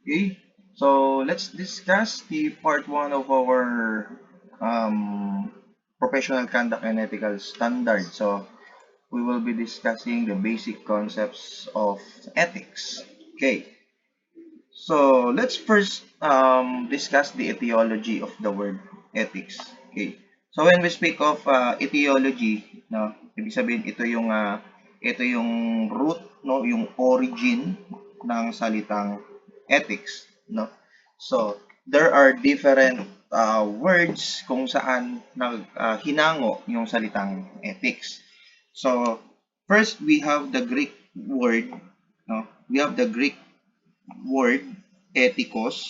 Okay, so let's discuss the part one of our professional conduct and ethical standard. So we will be discussing the basic concepts of ethics. Okay, so let's first discuss the etiology of the word ethics. Okay, so when we speak of etiology, no, ibig sabihin ito yung root, no, yung origin ng salitang ethics, no. So there are different words kung saan hinango yung salitang ethics. So first we have the Greek word, no. We have the Greek word ethikos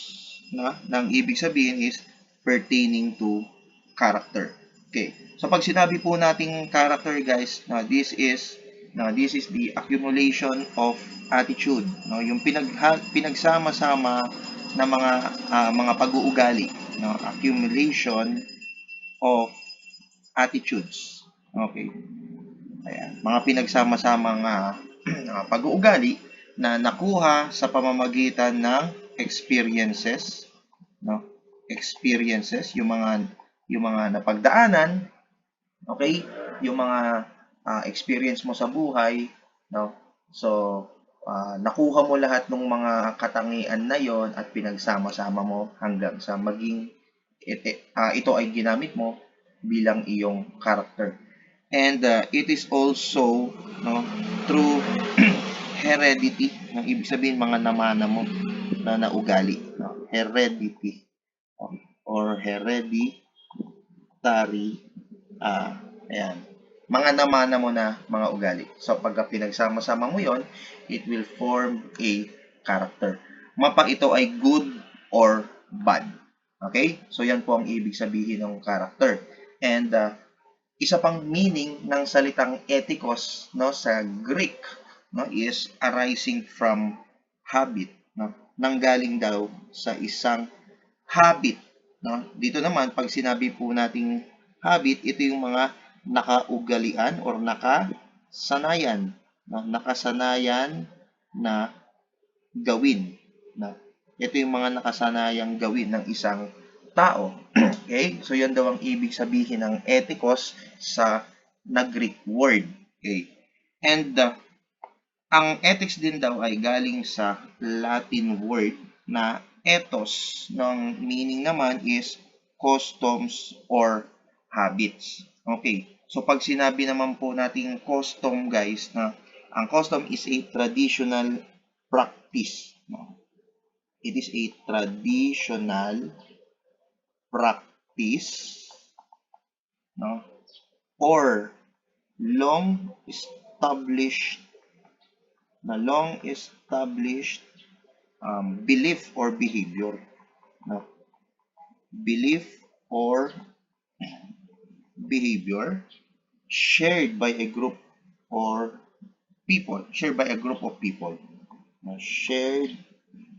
na nang ibig sabihin is pertaining to character. Okay. So pag sinabi po nating character guys, this is the accumulation of attitude, no? Yung pinagsama-sama na mga pag-uugali, no? Accumulation of attitudes. Okay. Ayan, mga pinagsama-samang pag-uugali na nakuha sa pamamagitan ng experiences, no? Experiences, yung mga napagdaanan, okay? Yung mga experience mo sa buhay, no? So, nakuha mo lahat ng mga katangian na yon at pinagsama-sama mo hanggang sa maging ito ay ginamit mo bilang iyong character. And it is also, no, through heredity, ang ibig sabihin mga namana mo na naugali, no? Heredity, or hereditary, ayan, mga namana mo na mga ugali. So pagka pinagsama-sama mo yon, it will form a character. Mapa ito ay good or bad. Okay? So yan po ang ibig sabihin ng character. And isa pang meaning ng salitang ethikos, no, sa Greek, no, is arising from habit, no, nanggaling daw sa isang habit, no. Dito naman pag sinabi po nating habit, ito yung mga nakaugalian or nakasanayan, no, nakasanayan na gawin, no. Ito yung mga nakasanayang gawin ng isang tao. Okay? So, yan daw ang ibig sabihin ng ethikos sa na-Greek word. Okay? And ang ethics din daw ay galing sa Latin word na ethos, ng meaning naman is customs or habits. Okay? So, pag sinabi naman po nating custom, guys, na ang custom is a traditional practice. No? It is a traditional practice, no, or long established belief or behavior, no, belief or behavior shared by a group or shared by a group of people, no, shared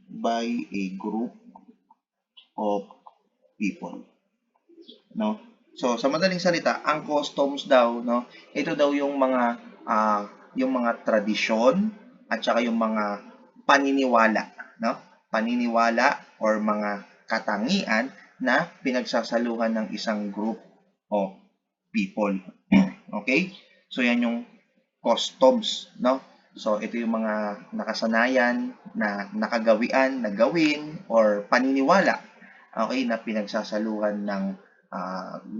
by a group of people, no. So sa madaling salita, ang customs daw, no, ito daw yung mga tradisyon at saka yung mga paniniwala, no? Paniniwala or mga katangian na pinagsasaluhan ng isang group of people. Okay? So yan yung customs, no? So ito yung mga nakasanayan na nakagawian, na gawin or paniniwala, okay, na pinagsasaluhan ng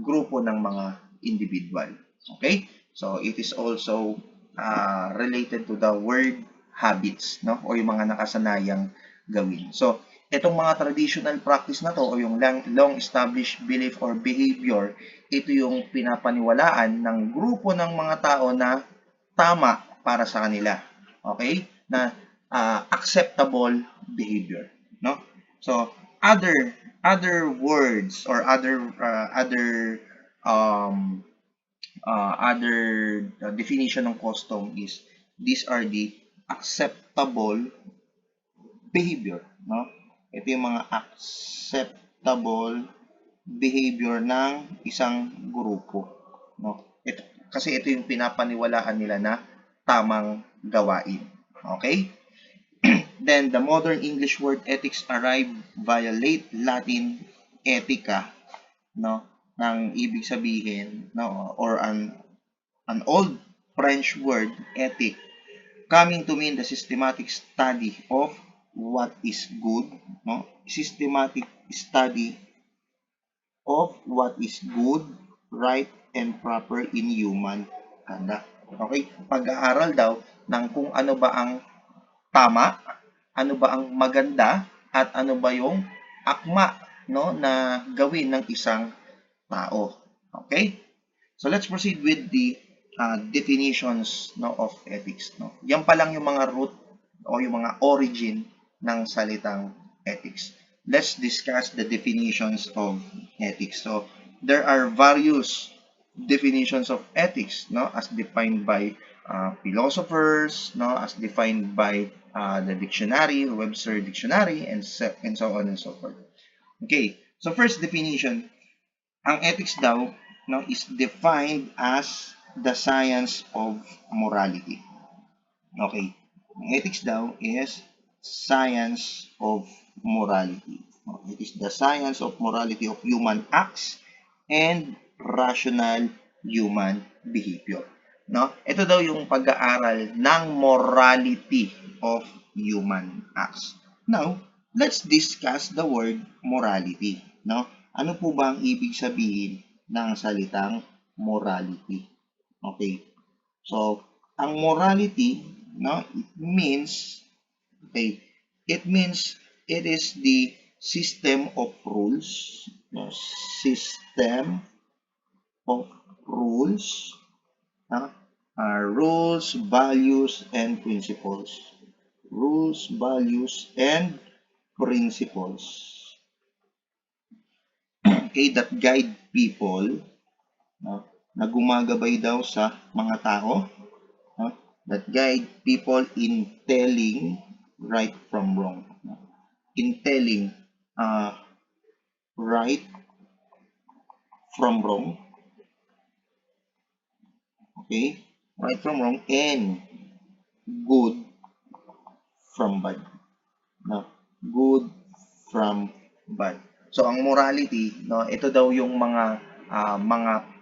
grupo ng mga individual. Okay? So it is also related to the word habits, no? O yung mga nakasanayang gawin. So itong mga traditional practice na to o yung long established belief or behavior, ito yung pinapaniwalaan ng grupo ng mga tao na tama para sa kanila. Okay? Na acceptable behavior, no? So other words or other definition ng custom is these are the acceptable behavior, no? Ito yung mga acceptable behavior ng isang grupo, no? Kasi ito yung pinapaniwalaan nila na tamang gawain. Okay? Then, the modern English word ethics arrived via late Latin ethica, no? Nang ibig sabihin, no? Or an old French word, ethic, coming to mean the systematic study of what is good, no? Systematic study of what is good, right, and proper in human conduct. Okay? Pag-aaral daw ng kung ano ba ang tama, ano ba ang maganda, at ano ba yung akma, no, na gawin ng isang tao. Okay? So let's proceed with the definitions, no, of ethics. No? Yan pa lang yung mga root o yung mga origin ng salitang ethics. Let's discuss the definitions of ethics. So there are various definitions of ethics, no, as defined by philosophers, no, as defined by the dictionary, Webster Dictionary, and so on and so forth. Okay, so first definition, ang ethics daw, no, is defined as the science of morality. Okay. Ang ethics daw is science of morality. It is the science of morality of human acts and rational human behavior. No? Ito daw yung pag-aaral ng morality of human acts. Now, let's discuss the word morality. No? Ano po ba ang ibig sabihin ng salitang morality? Okay. So, ang morality, no, it means it is the system of rules, no, system of rules, rules, values, and principles. Rules, values, and principles. Okay, that guide people, no, na gumagabay daw sa mga tao, no, that guide people in telling right from wrong. In telling right from wrong. Okay? Right from wrong and good from bad. No? Good from bad. So ang morality, no, ito daw yung mga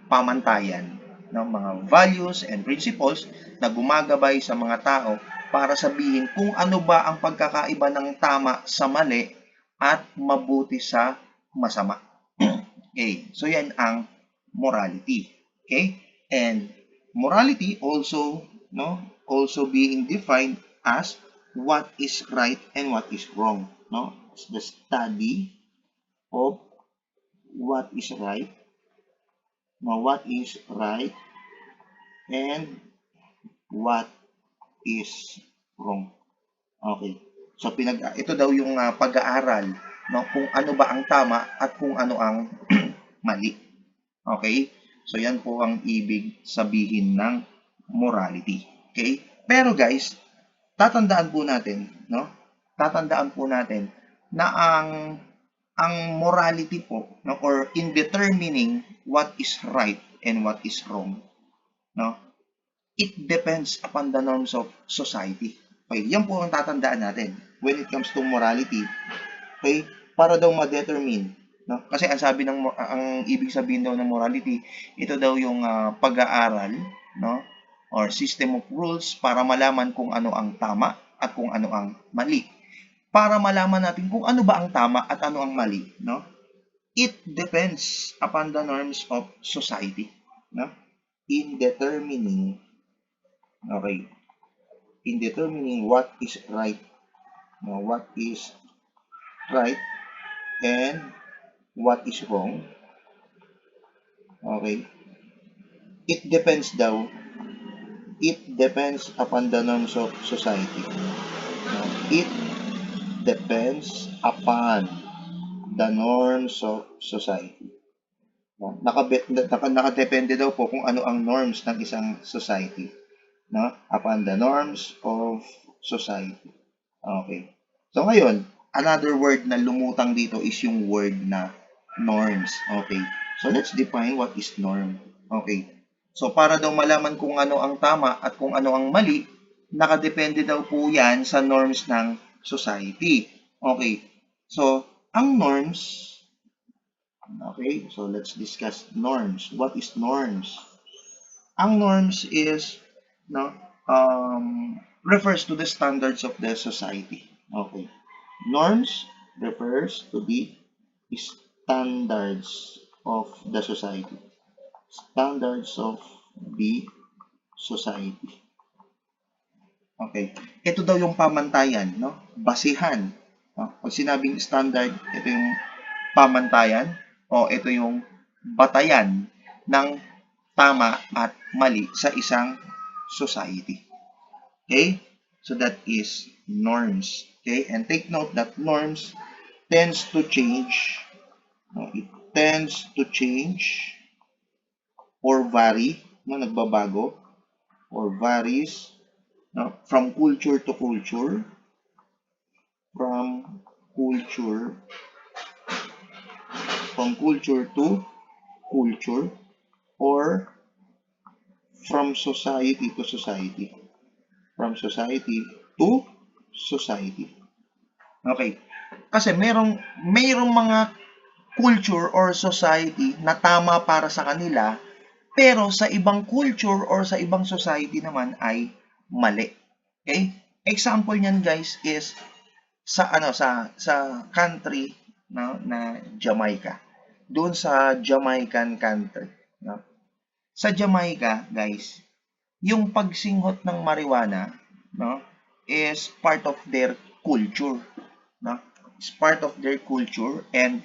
pamantayan, no, mga values and principles na gumagabay sa mga tao para sabihin kung ano ba ang pagkakaiba ng tama sa mali at mabuti sa masama. Okay, so yan ang morality. Okay? And morality also, no, also being defined as what is right and what is wrong, no? It's the study of what is right, no, what is right and what is wrong. Okay. So ito daw yung pag-aaral, no, kung ano ba ang tama at kung ano ang mali. Okay? So yan po ang ibig sabihin ng morality. Okay? Pero guys, tatandaan po natin, no? Tatandaan po natin na ang morality po, no, or in determining what is right and what is wrong, no? It depends upon the norms of society. Okay, yan po ang tatandaan natin when it comes to morality. Okay? Para daw ma-determine, no? Kasi ang ibig sabihin daw ng morality, ito daw yung pag-aaral, no? Or system of rules para malaman kung ano ang tama at kung ano ang mali. Para malaman natin kung ano ba ang tama at ano ang mali, no? It depends upon the norms of society, no? In determining what is right, no, what is right and what is wrong. Okay, it depends upon the norms of society. It depends upon the norms of society. Nakadepende daw po kung ano ang norms ng isang society, no? Upon the norms of society. Okay. So ngayon, another word na lumutang dito is yung word na norms. Okay. So let's define what is norm. Okay. So para daw malaman kung ano ang tama at kung ano ang mali, Nakadepende daw po yan sa norms ng society. Okay. So, ang norms, okay, so let's discuss norms. What is norms? Ang norms is, no, refers to the standards of the society. Okay. Norms refers to the standards of the society. Standards of the society. Okay. Ito daw yung pamantayan, no? Basihan. No? Pag sinabing standard, ito yung pamantayan o ito yung batayan ng tama at mali sa isang society. Okay? So that is norms. Okay? And take note that norms tends to change. No? It tends to change or vary, no? Nagbabago or varies, no? From culture to culture, from culture to culture, or from society to society. From society to society. Okay. Kasi mayroong mga culture or society na tama para sa kanila, pero sa ibang culture or sa ibang society naman ay mali. Okay? Example niyan guys is sa country, no, na Jamaica. Doon sa Jamaican country, no. Sa Jamaica, guys, yung pagsinghot ng marijuana, no, is part of their culture, no? It's part of their culture and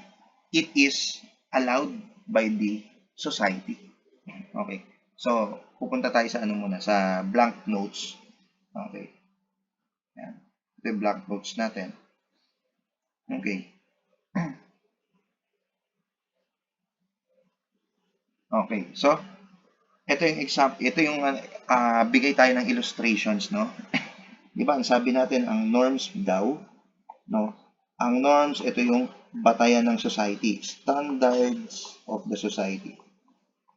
it is allowed by the society. Okay. So, pupunta tayo sa ano muna, sa blank notes. Okay. Yan. Ito yung blank notes natin. Okay. Okay. So, ito yung example, ito yung bigay tayo ng illustrations, no? 'Di ba? Ang sabi natin ang norms daw, no? Ang norms, ito yung batayan ng society, standards of the society.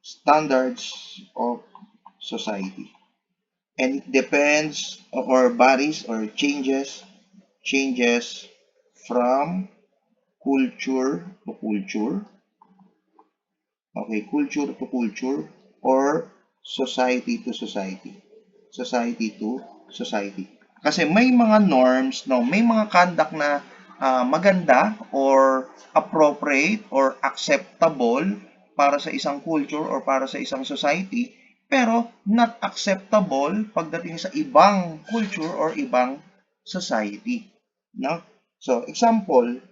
Standards of society. And it depends or varies or changes from culture to culture. Okay, culture to culture or society to society. Society to society. Kasi may mga norms, no, may mga conduct na maganda or appropriate or acceptable para sa isang culture or para sa isang society, pero not acceptable pagdating sa ibang culture or ibang society, no? So, example,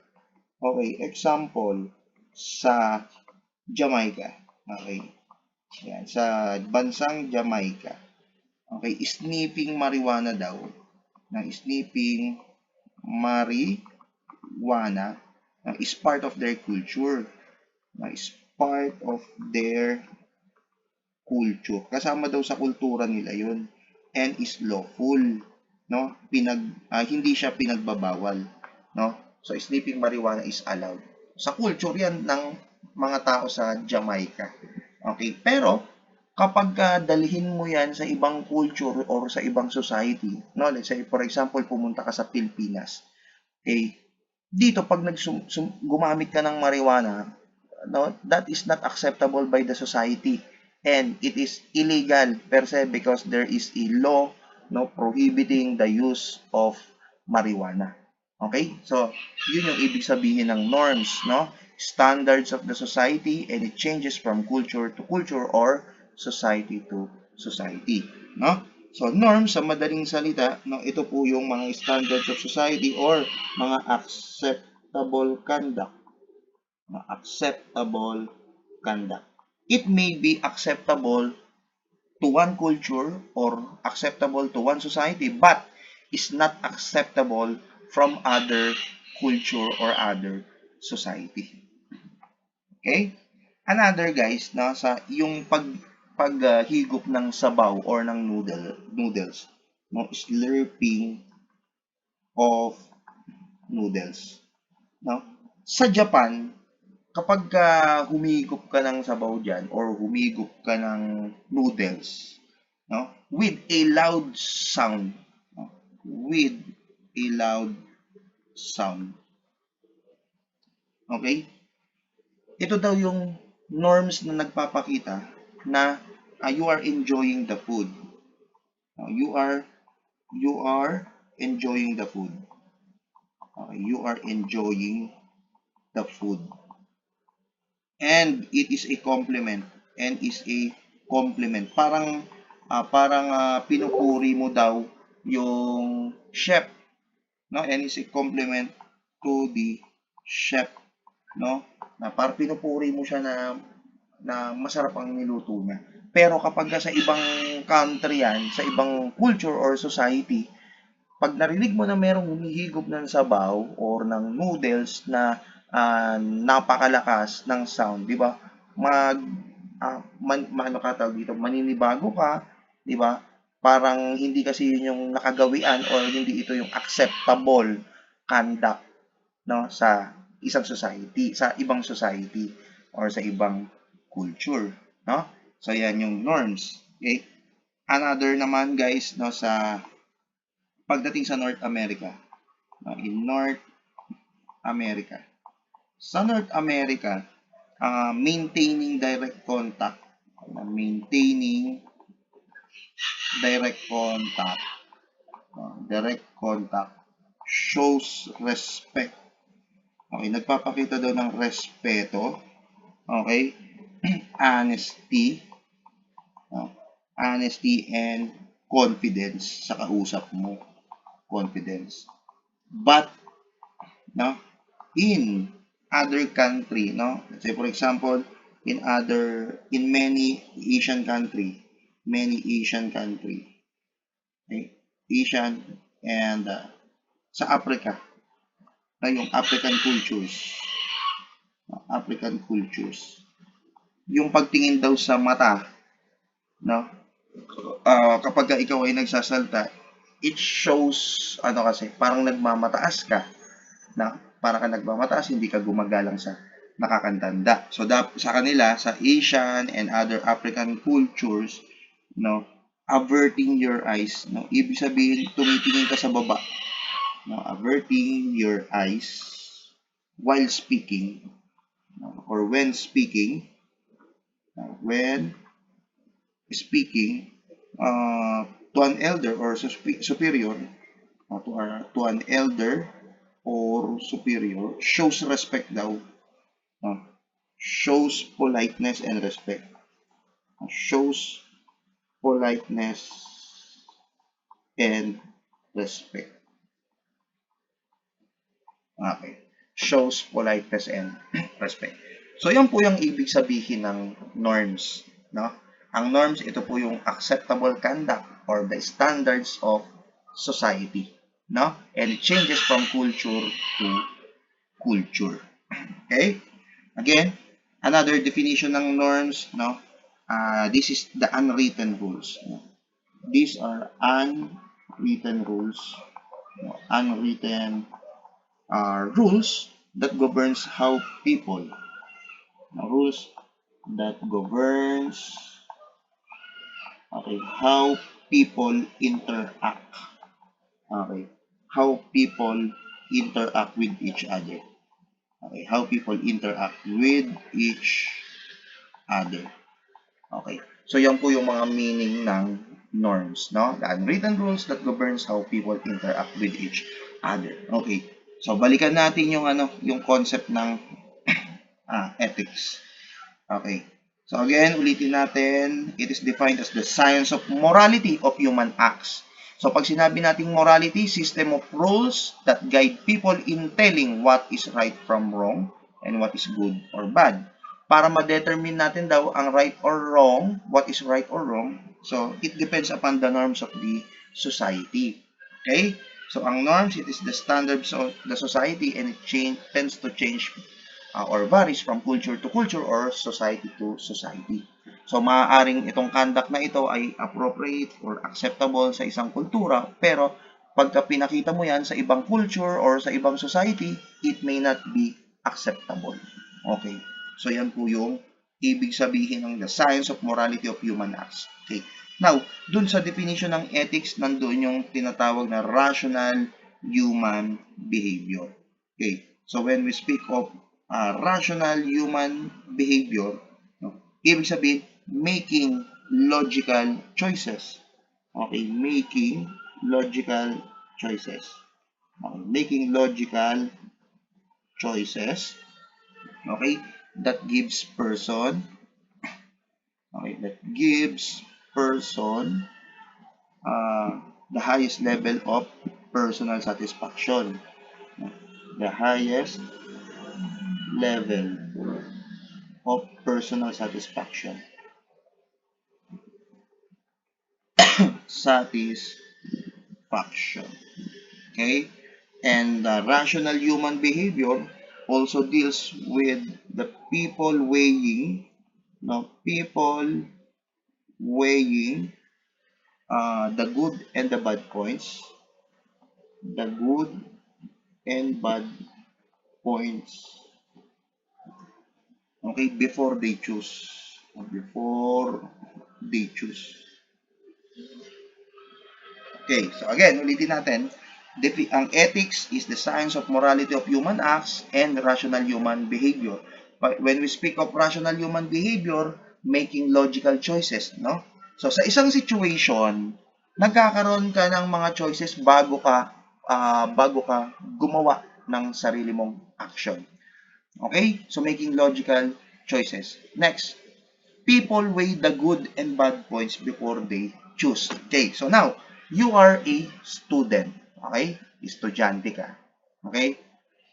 okay, example sa Jamaica. Okay. Yan, sa bansang Jamaica. Okay, sniffing marijuana daw. Na sniffing marijuana is part of their culture. Is part of their culture. Kasama daw sa kultura nila yun. And is lawful. No? Hindi siya pinagbabawal. No? So, sniffing marijuana is allowed. Sa culture yan ng mga tao sa Jamaica. Okay? Pero, kapag dalhin mo yan sa ibang culture or sa ibang society, no? Let's say, for example, pumunta ka sa Pilipinas. Okay? Dito, pag gumamit ka ng marijuana, no, that is not acceptable by the society. And it is illegal per se because there is a law, no, prohibiting the use of marijuana. Okay? So, yun yung ibig sabihin ng norms, no? Standards of the society, and it changes from culture to culture or society to society, no? So, norms, sa madaling salita, no, ito po yung mga standards of society or mga acceptable conduct. Acceptable conduct. It may be acceptable to one culture or acceptable to one society, but is not acceptable from other culture or other society. Okay? Another guys, sa yung paghigop ng sabaw or ng noodles, no, slurping of noodles, no? Sa Japan, kapag humigop ka ng sabaw diyan or humigop ka ng noodles, no, with a loud sound, with a loud sound. Okay? Ito daw yung norms na nagpapakita na you are enjoying the food. You are enjoying the food. Okay, you are enjoying the food. And it is a compliment. And is a compliment. Parang pinupuri mo daw yung chef, no? And is a compliment to the chef, no? Na parang pinupuri mo siya na masarap ang niluto niya. Pero kapag sa ibang country yan, sa ibang culture or society, pag narinig mo na merong humihigop ng sabaw or ng noodles na napakalakas ng sound, di ba? Ano ka tawag dito, maninibago ka, di ba? Parang hindi kasi yun yung nakagawian or hindi ito yung acceptable conduct, no, sa isang society, sa ibang society or sa ibang culture, no? So yan yung norms. Okay? Another naman guys, no, sa pagdating sa North America. In North America. Sa North America, maintaining direct contact. Maintaining direct contact shows respect. Okay, nagpapakita daw ng respeto. Okay? Honesty. Honesty and confidence sa kausap mo. Confidence. But, no, in other country, no, let's say for example, in many Asian country, okay, Asian and sa Africa, na yung African cultures, yung pagtingin daw sa mata, no, kapag ikaw ay nagsasalta, it shows, kasi, parang nagmamataas ka, na para ka nagmamataas, hindi ka gumagalang sa nakakantanda. So, sa kanila, sa Asian and other African cultures, no, averting your eyes, no, ibig sabihin, tumitingin ka sa baba, no, averting your eyes while speaking, no, or when speaking, to an elder or superior, to an elder or superior, shows respect daw. Shows politeness and respect. Shows politeness and respect. Okay. Shows politeness and respect. So, yan po yung ibig sabihin ng norms, no? Ang norms, ito po yung acceptable conduct or the standards of society, no? And it changes from culture to culture. Okay? Again, another definition ng norms, no? This is the unwritten rules. No? These are unwritten rules. No? Unwritten rules that governs how people. Rules that governs how people interact. Okay, how people interact with each other. Okay, how people interact with each other. Okay, so yan po yung mga meaning ng norms, no? The unwritten rules that governs how people interact with each other. Okay, so balikan natin yung yung concept ng ethics. Okay. So again, ulitin natin, it is defined as the science of morality of human acts. So pag sinabi nating morality, system of rules that guide people in telling what is right from wrong and what is good or bad. Para ma-determine natin daw ang right or wrong, what is right or wrong, so it depends upon the norms of the society. Okay? So ang norms, it is the standards of the society and it tends to change or varies from culture to culture or society to society. So, maaaring itong conduct na ito ay appropriate or acceptable sa isang kultura, pero pagka pinakita mo yan sa ibang culture or sa ibang society, it may not be acceptable. Okay? So, yan po yung ibig sabihin ng the science of morality of human acts. Okay? Now, dun sa definition ng ethics, nandoon yung tinatawag na rational human behavior. Okay, so when we speak of rational human behavior, no, ibig sabihin, making logical choices. Okay, making logical choices. Okay, making logical choices. Okay, that gives person, okay, that gives person the highest level of personal satisfaction. The highest level of personal satisfaction. Satisfaction. Okay? And rational human behavior also deals with the people weighing, no, people weighing the good and the bad points, the good and bad points, okay, before they choose, before they choose. Okay, so again, ulitin natin, ang ethics is the science of morality of human acts and rational human behavior. But when we speak of rational human behavior, making logical choices, no? So sa isang situation, nagkakaroon ka ng mga choices bago ka gumawa ng sarili mong action. Okay? So making logical choices. Next, people weigh the good and bad points before they choose. Okay, so now, you are a student. Okay? Estudyante ka. Okay?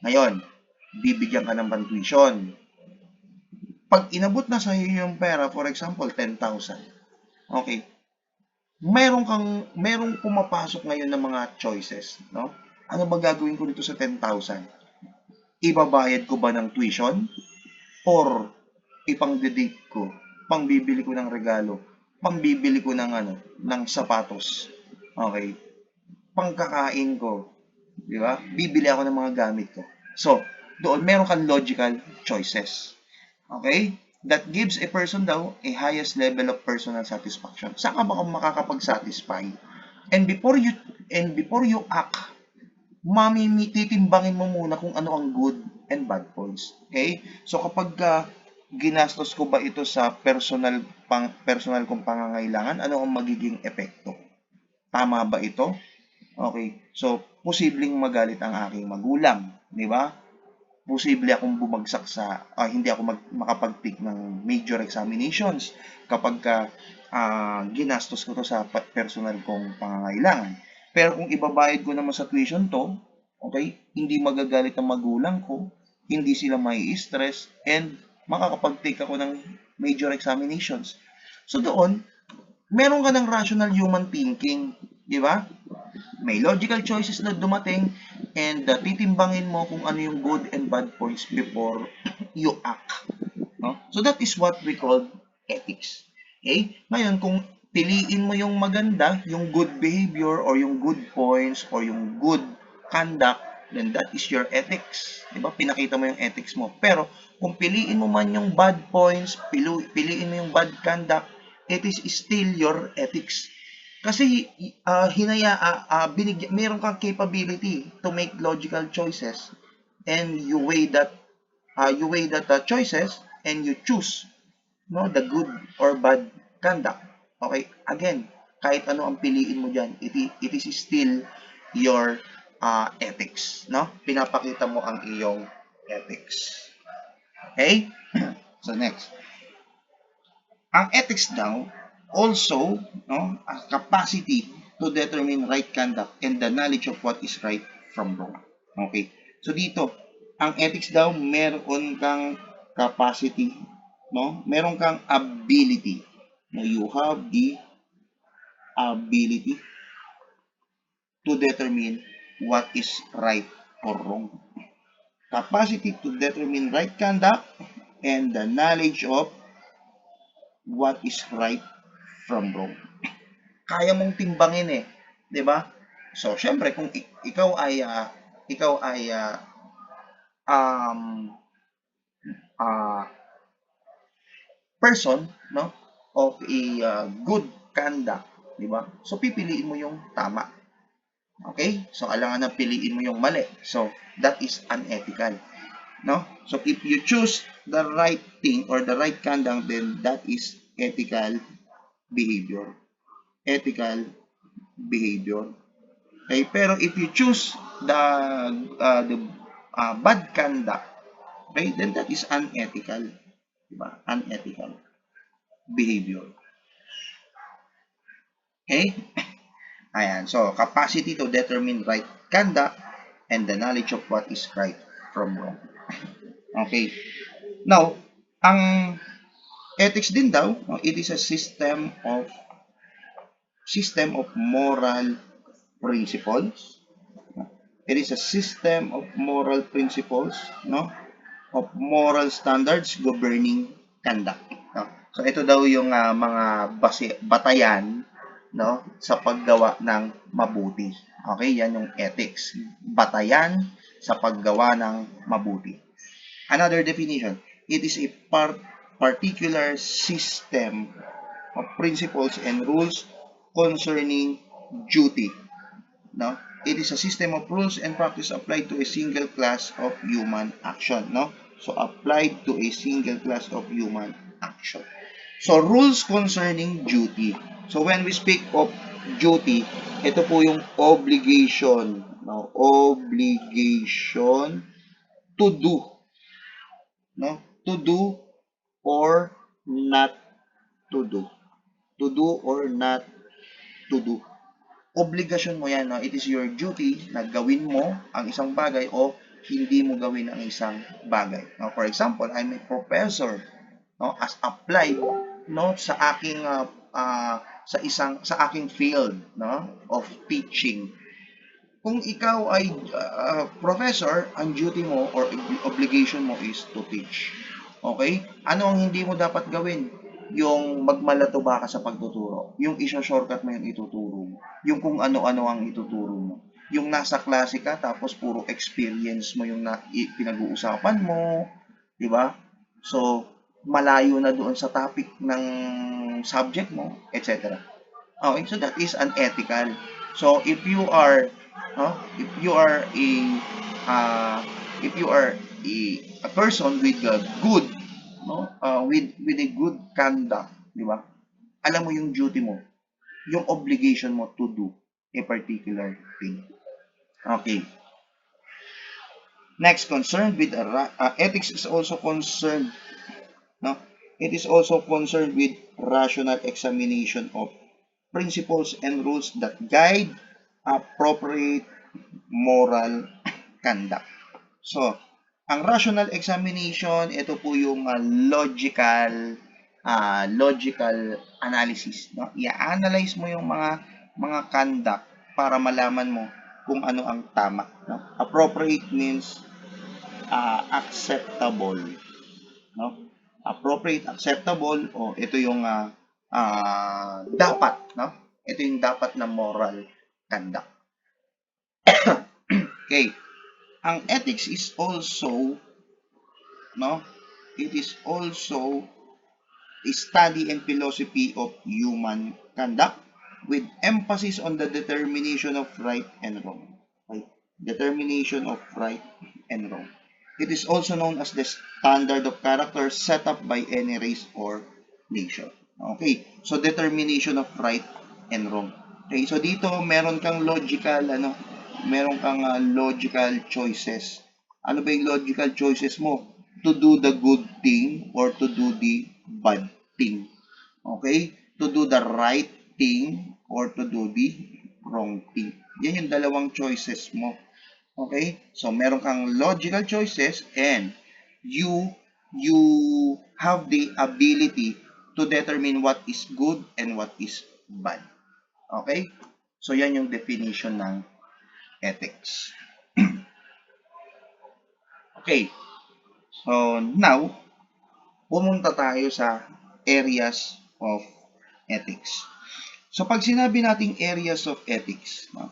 Ngayon, bibigyan ka ng tuition. Pag inabot na sa iyo yung pera, for example, 10,000. Okay? Merong pumapasok ngayon ng mga choices, no? Ano ba gagawin ko dito sa 10,000? Ibabayad ko ba ng tuition? Or ipang-date ko, pangbibili ko ng regalo, pangbibili ko ng ng sapatos. Okay? Pangkakain ko, di ba? Bibili ako ng mga gamit ko. So, doon meron kang logical choices. Okay? That gives a person daw a highest level of personal satisfaction. Saan ka ba makakapag-satisfy? And before you act, titimbangin mo muna kung ano ang good and bad points. Okay? So kapag ginastos ko ba ito sa personal kong pangangailangan, ano ang magiging epekto? Tama ba ito? Okay. So posibleng magalit ang aking magulang, di ba? Posible akong bumagsak sa hindi ako makapag-take ng major examinations kapag ginastos ko to sa personal kong pangangailangan. Pero kung ibabayad ko naman sa tuition to, okay, hindi magagalit ang magulang ko, hindi sila mai-stress, and makakapag-take ako ng major examinations. So doon, meron ka ng rational human thinking, di ba? May logical choices na dumating, and titimbangin mo kung ano yung good and bad points before you act. No? So that is what we call ethics. Okay? Ngayon, kung piliin mo yung maganda, yung good behavior, or yung good points, or yung good conduct, then that is your ethics. Diba? Pinakita mo yung ethics mo. Pero, kung piliin mo man yung bad points, piliin mo yung bad conduct, it is still your ethics. Kasi meron kang capability to make logical choices, and you weigh that choices, and you choose, no, the good or bad conduct. Okay, again, kahit ano ang piliin mo diyan, it is still your ethics, no? Pinapakita mo ang iyong ethics. Okay? So next, ang ethics daw also, no, a capacity to determine right conduct and the knowledge of what is right from wrong. Okay? So dito, ang ethics daw, meron kang capacity, no? Meron kang ability. No, you have the ability to determine what is right or wrong. Capacity to determine right conduct and the knowledge of what is right from wrong. Kaya mong timbangin 'di ba? So, syempre kung ikaw ay um person, no, of a good conduct, di ba? So, pipiliin mo yung tama. Okay? So, alangan na piliin mo yung mali. So, that is unethical. No? So, if you choose the right thing or the right conduct, then that is ethical behavior. Ethical behavior. Okay? Pero if you choose the bad conduct, okay, then that is unethical. Diba? Unethical behavior. Okay? Ayan. So, capacity to determine right conduct and the knowledge of what is right from wrong. Okay. Now, ang ethics din daw, it is a system of moral principles. It is a system of moral principles, no? Of moral standards governing conduct. No? So, ito daw yung mga batayan, no, sa paggawa ng mabuti. Okay, yan yung ethics. Batayan sa paggawa ng mabuti. Another definition, it is a particular system of principles and rules concerning duty. No? It is a system of rules and practice applied to a single class of human action. No? So, applied to a single class of human action. So, rules concerning duty. So, when we speak of duty, ito po yung obligation. No? Obligation to do. No? To do or not to do. To do or not to do. Obligasyon mo yan. No? It is your duty na gawin mo ang isang bagay o hindi mo gawin ang isang bagay. No? For example, I'm a professor, no? As applied, no, sa aking sa aking field, no, of teaching. Kung ikaw ay professor, ang duty mo or obligation mo is to teach. Okay? Ano ang hindi mo dapat gawin? Yung magmalatuba ka sa pagtuturo. Yung isa-shortcut mo yung ituturo mo. Yung kung ano-ano ang ituturo mo. Yung nasa klase ka, tapos puro experience mo yung pinag-uusapan mo. Diba? So, malayo na doon sa topic ng subject mo, etc. Okay, so that is unethical. So, if you are a person with a good, no, with a good conduct, di ba? Alam mo yung duty mo, yung obligation mo to do a particular thing. Okay. Next, concerned with ethics is also concerned, no? It is also concerned with rational examination of principles and rules that guide appropriate moral conduct. So, ang rational examination, ito po yung logical analysis. No? I-analyze mo yung mga conduct para malaman mo kung ano ang tama. No? Appropriate means acceptable. No? Appropriate, acceptable, o ito yung dapat. No? Ito yung dapat na moral conduct. Okay. Ang ethics is also, no, it is also a study and philosophy of human conduct with emphasis on the determination of right and wrong. Right? Determination of right and wrong. It is also known as the standard of character set up by any race or nation. Okay, so determination of right and wrong. Okay, so dito meron kang logical logical choices. Ano ba yung logical choices mo? To do the good thing or to do the bad thing. Okay? To do the right thing or to do the wrong thing. Yan yung dalawang choices mo. Okay? So, meron kang logical choices and you have the ability to determine what is good and what is bad. Okay? So, yan yung definition ng ethics. Okay. So, now, pumunta tayo sa areas of ethics. So, pag sinabi nating areas of ethics, no?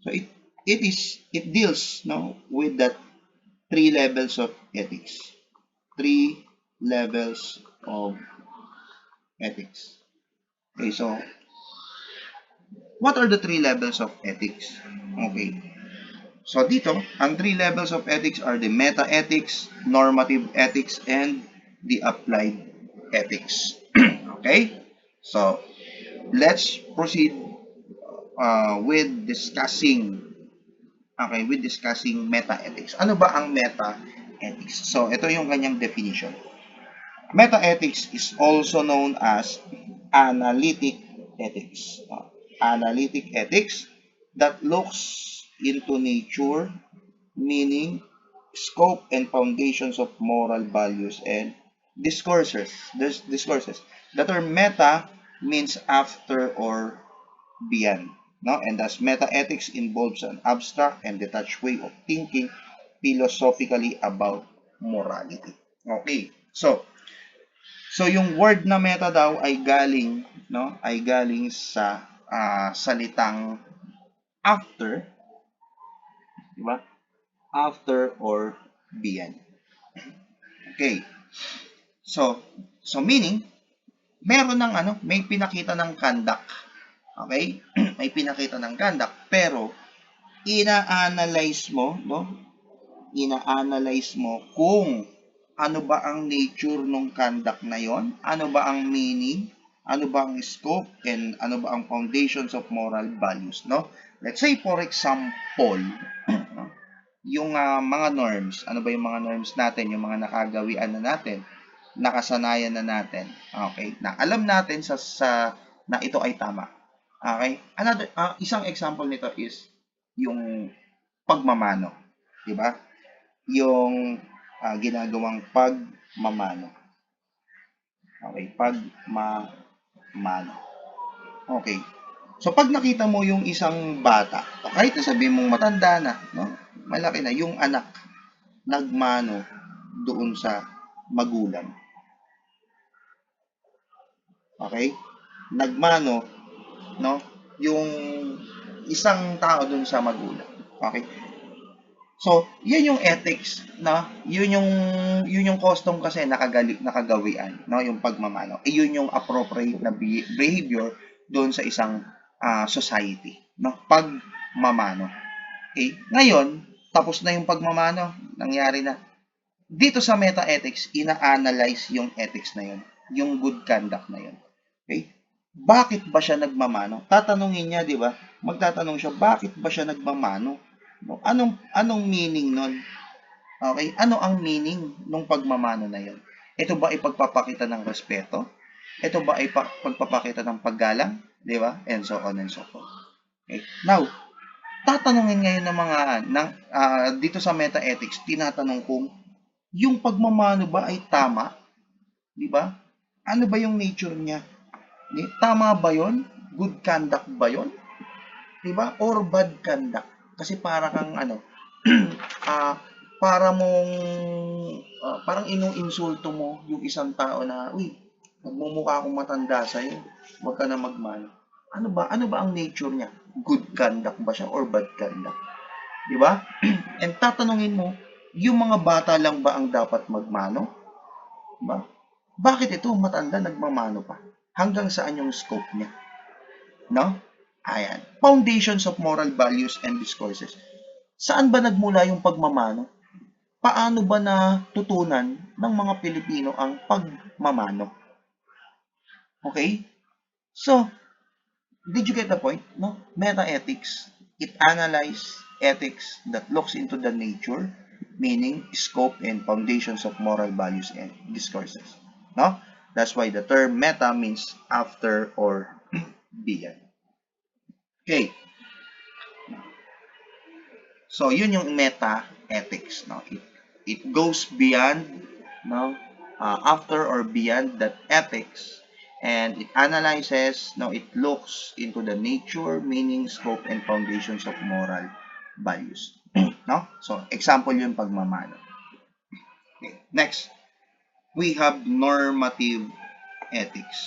So, it deals, no, with the 3 levels of ethics. 3 levels of ethics. Okay, so, what are the 3 levels of ethics? Okay. So dito, ang 3 levels of ethics are the meta-ethics, normative ethics, and the applied ethics. Okay? So, let's proceed with discussing meta-ethics. Ano ba ang meta-ethics? So, ito yung kanyang definition. Meta-ethics is also known as analytic ethics. Analytic ethics that looks into nature, meaning, scope, and foundations of moral values and discourses. There's discourses. The term meta means after or beyond. No? And thus, meta-ethics involves an abstract and detached way of thinking philosophically about morality. Okay. So yung word na meta daw ay galing, no? Ay galing sa salitang after, di ba? After or beyond. Okay. So meaning meron ng may pinakita ng conduct. Okay? May pinakita ng conduct pero ina-analyze mo, no? Ina-analyze mo kung ano ba ang nature ng conduct na yon, ano ba ang meaning, ano ba ang scope, and ano ba ang foundations of moral values, no? Let's say for example, yung mga norms, ano ba yung mga norms natin, yung mga nakagawian na natin, nakasanayan na natin, okay? Na alam natin na ito ay tama. Okay? Another isang example nito is yung pagmamano, 'di ba? Yung ginagawang pagmamano. Okay, pagmamano. Okay. So pag nakita mo yung isang bata, kahit sabihin mong matanda na, no? Malaki na yung anak nagmano doon sa magulang. Okay? Nagmano, no? Yung isang tao doon sa magulang. Okay? So, yun yung ethics, no? Yun yung custom kasi nakagawian, no? Yung pagmamano. Yun yung appropriate na behavior doon sa isang society, no? Pagmamano. Okay? Ngayon, tapos na yung pagmamano, nangyari na. Dito sa meta-ethics, ina-analyze yung ethics na yun, yung good conduct na yun. Okay? Bakit ba siya nagmamano? Tatanungin niya, di ba? Magtatanong siya, bakit ba siya nagmamano? Anong meaning nun? Okay? Ano ang meaning ng pagmamano na yun? Ito ba ay pagpapakita ng respeto? Ito ba ay pagpapakita ng paggalang? Di ba? And so on and so forth. Okay? Now, tatanungin ngayon ng mga dito sa meta-ethics, tinatanong kung yung pagmamano ba ay tama? Di ba? Ano ba yung nature niya? Tama ba yon? Good conduct ba yon? Di ba? Or bad conduct? Kasi para kang parang inuinsulto mo yung isang tao na, uy, magmumukha akong matanda sa'yo, huwag ka na magmano. Ano ba ang nature niya? Good conduct ba siya or bad conduct? Di ba? And tatanungin mo, yung mga bata lang ba ang dapat magmano? Diba? Bakit ito matanda nagmamano pa? Hanggang saan yung scope niya? No? Ayan. Foundations of moral values and discourses. Saan ba nagmula yung pagmamano? Paano ba natutunan ng mga Pilipino ang pagmamano? Okay? So, did you get the point? No? Meta-ethics. It analyzes ethics that looks into the nature, meaning, scope, and foundations of moral values and discourses. No? That's why the term meta means after or beyond. Okay. So, yun yung meta-ethics. No? It goes beyond, no? After or beyond that ethics, and it analyzes, no? It looks into the nature, meaning, scope, and foundations of moral values. No? So, example yun pagmamano. Okay. Next, we have normative ethics.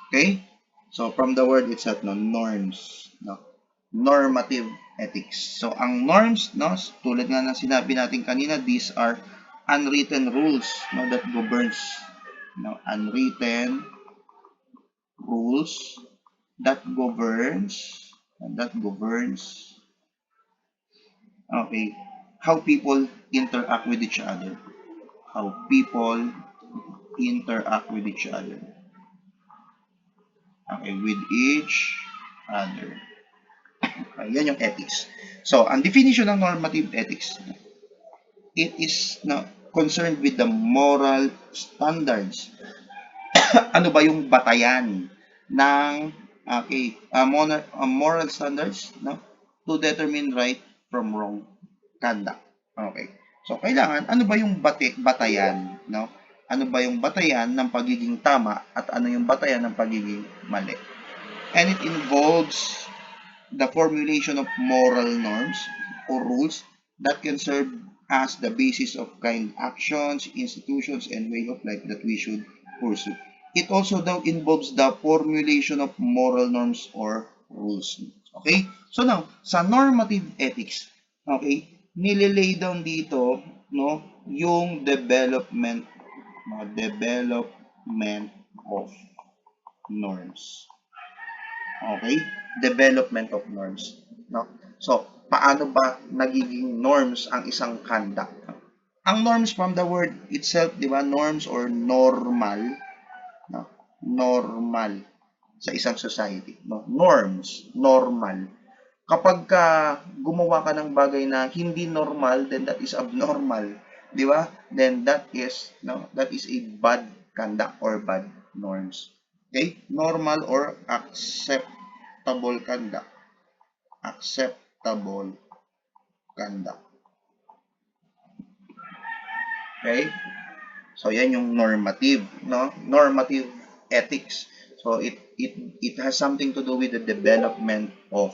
Okay? So, from the word itself, no, norms, no? Normative ethics. So, ang norms, no, tulad nga ng sinabi natin kanina, these are unwritten rules, no, that governs, no, unwritten rules that governs, okay, how people interact with each other. How people interact with each other. Okay, with each other. Yan yung ethics. So, ang definition ng normative ethics, it is concerned with the moral standards. Ano ba yung batayan ng moral standards, no, to determine right from wrong conduct. Okay. So, kailangan, ano ba yung batayan, no? Ano ba yung batayan ng pagiging tama at ano yung batayan ng pagiging mali? And it involves the formulation of moral norms or rules that can serve as the basis of kind actions, institutions, and way of life that we should pursue. It also now involves the formulation of moral norms or rules. Okay? So now, sa normative ethics, okay, nililay down dito, no, yung development of norms. Okay? Development of norms. No? So, paano ba nagiging norms ang isang conduct? Ang norms from the word itself, di ba? Norms or normal. No? Normal sa isang society. No? Norms, normal. Kapag gumawa ka ng bagay na hindi normal, then that is abnormal. Di ba? Then that is a bad conduct or bad norms. Okay? Normal or acceptable conduct. Acceptable conduct. Okay? So, yan yung normative, no? Normative ethics. So, it has something to do with the development of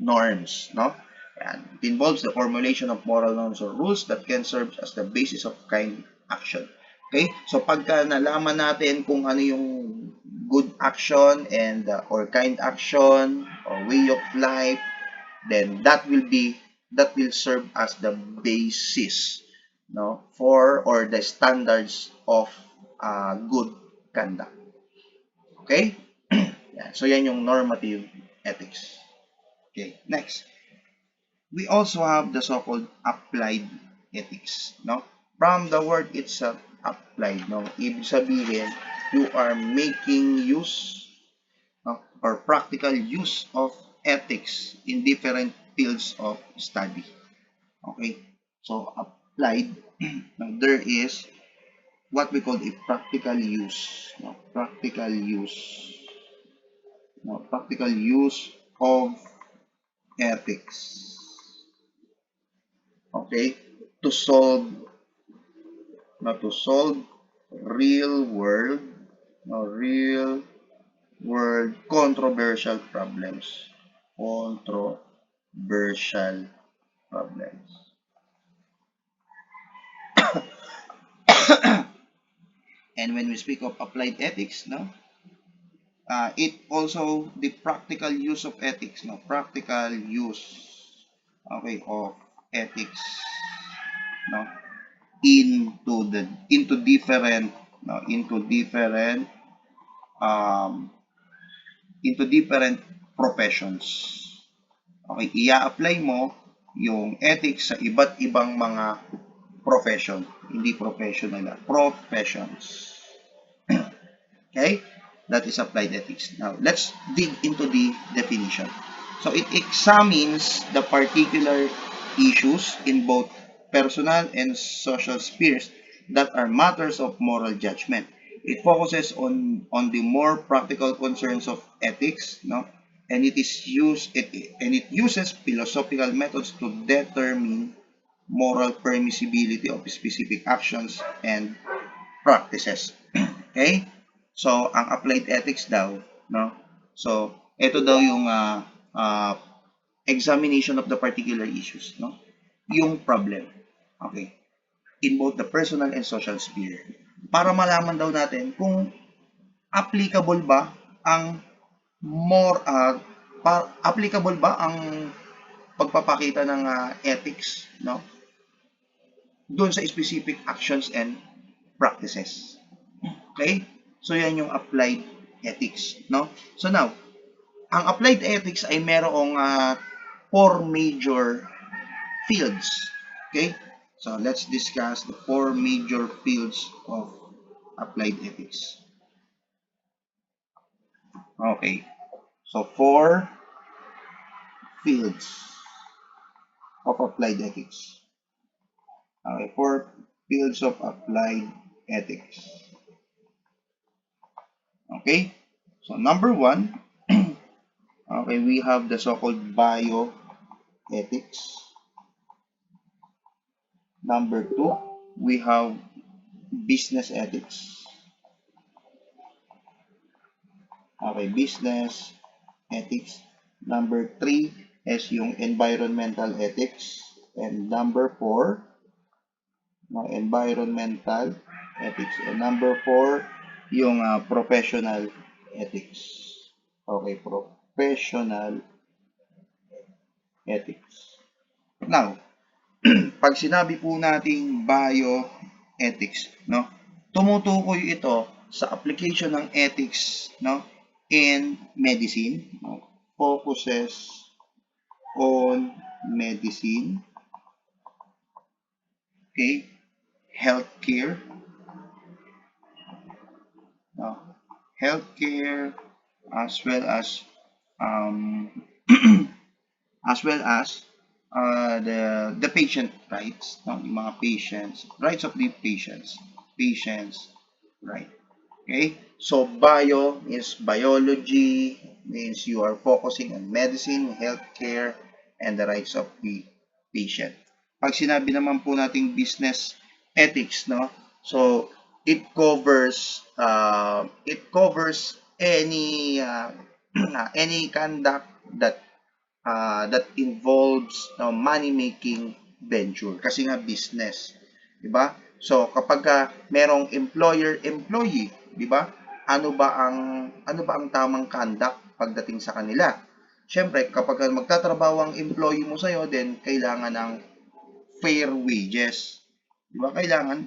norms, no? And it involves the formulation of moral norms or rules that can serve as the basis of kind action. Okay? So, pagka nalaman natin kung ano yung good action and or kind action or way of life, then that will serve as the basis, no, for or the standards of good conduct. Okay? Yeah, so yan yung normative ethics. Okay, next. We also have the so-called applied ethics, no? From the word itself, applied, no? Ibig sabihin, you are making use, no, or practical use of ethics in different fields of study. Okay? So, applied, now there is what we call a practical use, no? Practical use of ethics. Okay, to solve real world controversial problems. And when we speak of applied ethics, no, it also the practical use of ethics, no, practical use, okay, of ethics, no, into different professions. Okay, i-apply mo yung ethics sa iba't ibang mga profession, hindi professional, professions. Okay, that is applied ethics. Now, let's dig into the definition. So, it examines the particular issues in both personal and social spheres that are matters of moral judgment. It focuses on the more practical concerns of ethics, no? And it uses philosophical methods to determine moral permissibility of specific actions and practices. Okay? So, ang applied ethics daw, no? So, ito daw yung examination of the particular issues, no? Yung problem. Okay? In both the personal and social sphere. Para malaman daw natin kung applicable ba ang pagpapakita ng ethics, no, doon sa specific actions and practices. Okay? So yan yung applied ethics, no? So now, ang applied ethics ay merong 4 major fields. Okay? So, let's discuss the 4 major fields of applied ethics. Okay. So, 4 fields of applied ethics. Okay, 4 fields of applied ethics. Okay? So, number 1, okay, we have the so-called bioethics. Number 2, we have business ethics. Okay, business ethics. Number 3 is yung environmental ethics. And number 4, environmental ethics. And number 4, yung professional ethics. Okay, professional ethics. Now, pag sinabi po nating bioethics, no, tumutukoy ito sa application ng ethics, no, in medicine, no, focuses on medicine, okay, healthcare, no, healthcare, as well as as well as the patient rights, no, yung mga patients, rights of the patients, right? Okay, so bio is biology, means you are focusing on medicine, healthcare, and the rights of the patient. Pag sinabi naman po nating business ethics, no, so it covers any any conduct that involves money making venture, kasi nga business, di ba? So kapag merong employer-employee, di ba? Ano ba ang tamang conduct pagdating sa kanila? Siyempre, kapag magtatrabaho ang employee mo sa'yo, then kailangan ng fair wages. Di ba? Kailangan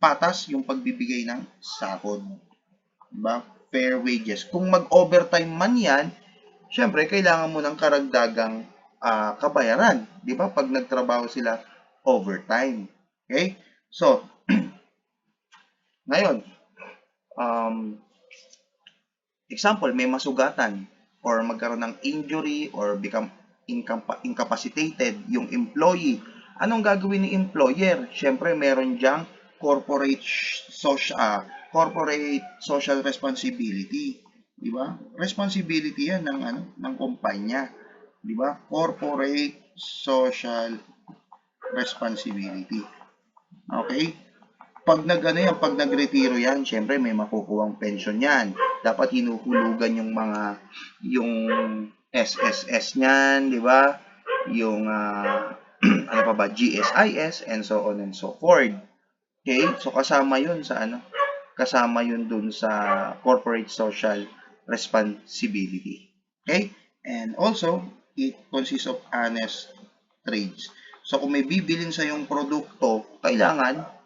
patas yung pagbibigay ng sahod. Di ba? Fair wages. Kung mag-overtime man yan, siyempre, kailangan mo ng karagdagang kabayaran. Di ba? Pag nagtrabaho sila overtime. Okay? So, ngayon, example, may masugatan or magkaroon ng injury or become incapacitated yung employee. Anong gagawin ng employer? Siyempre, meron diyang corporate social responsibility. Di ba? Responsibility yan ng kumpanya. Di ba? Corporate social responsibility. Okay? Pag pag nagretiro yan, syempre may makukuhang pension yan. Dapat hinuhulugan yung SSS niyan, di ba? Yung ano pa ba, GSIS and so on and so forth. Okay? So kasama 'yun sa kasama 'yun dun sa corporate social responsibility. Okay? And also, it consists of honest trades. So kung may bibilin sa yung produkto, kailangan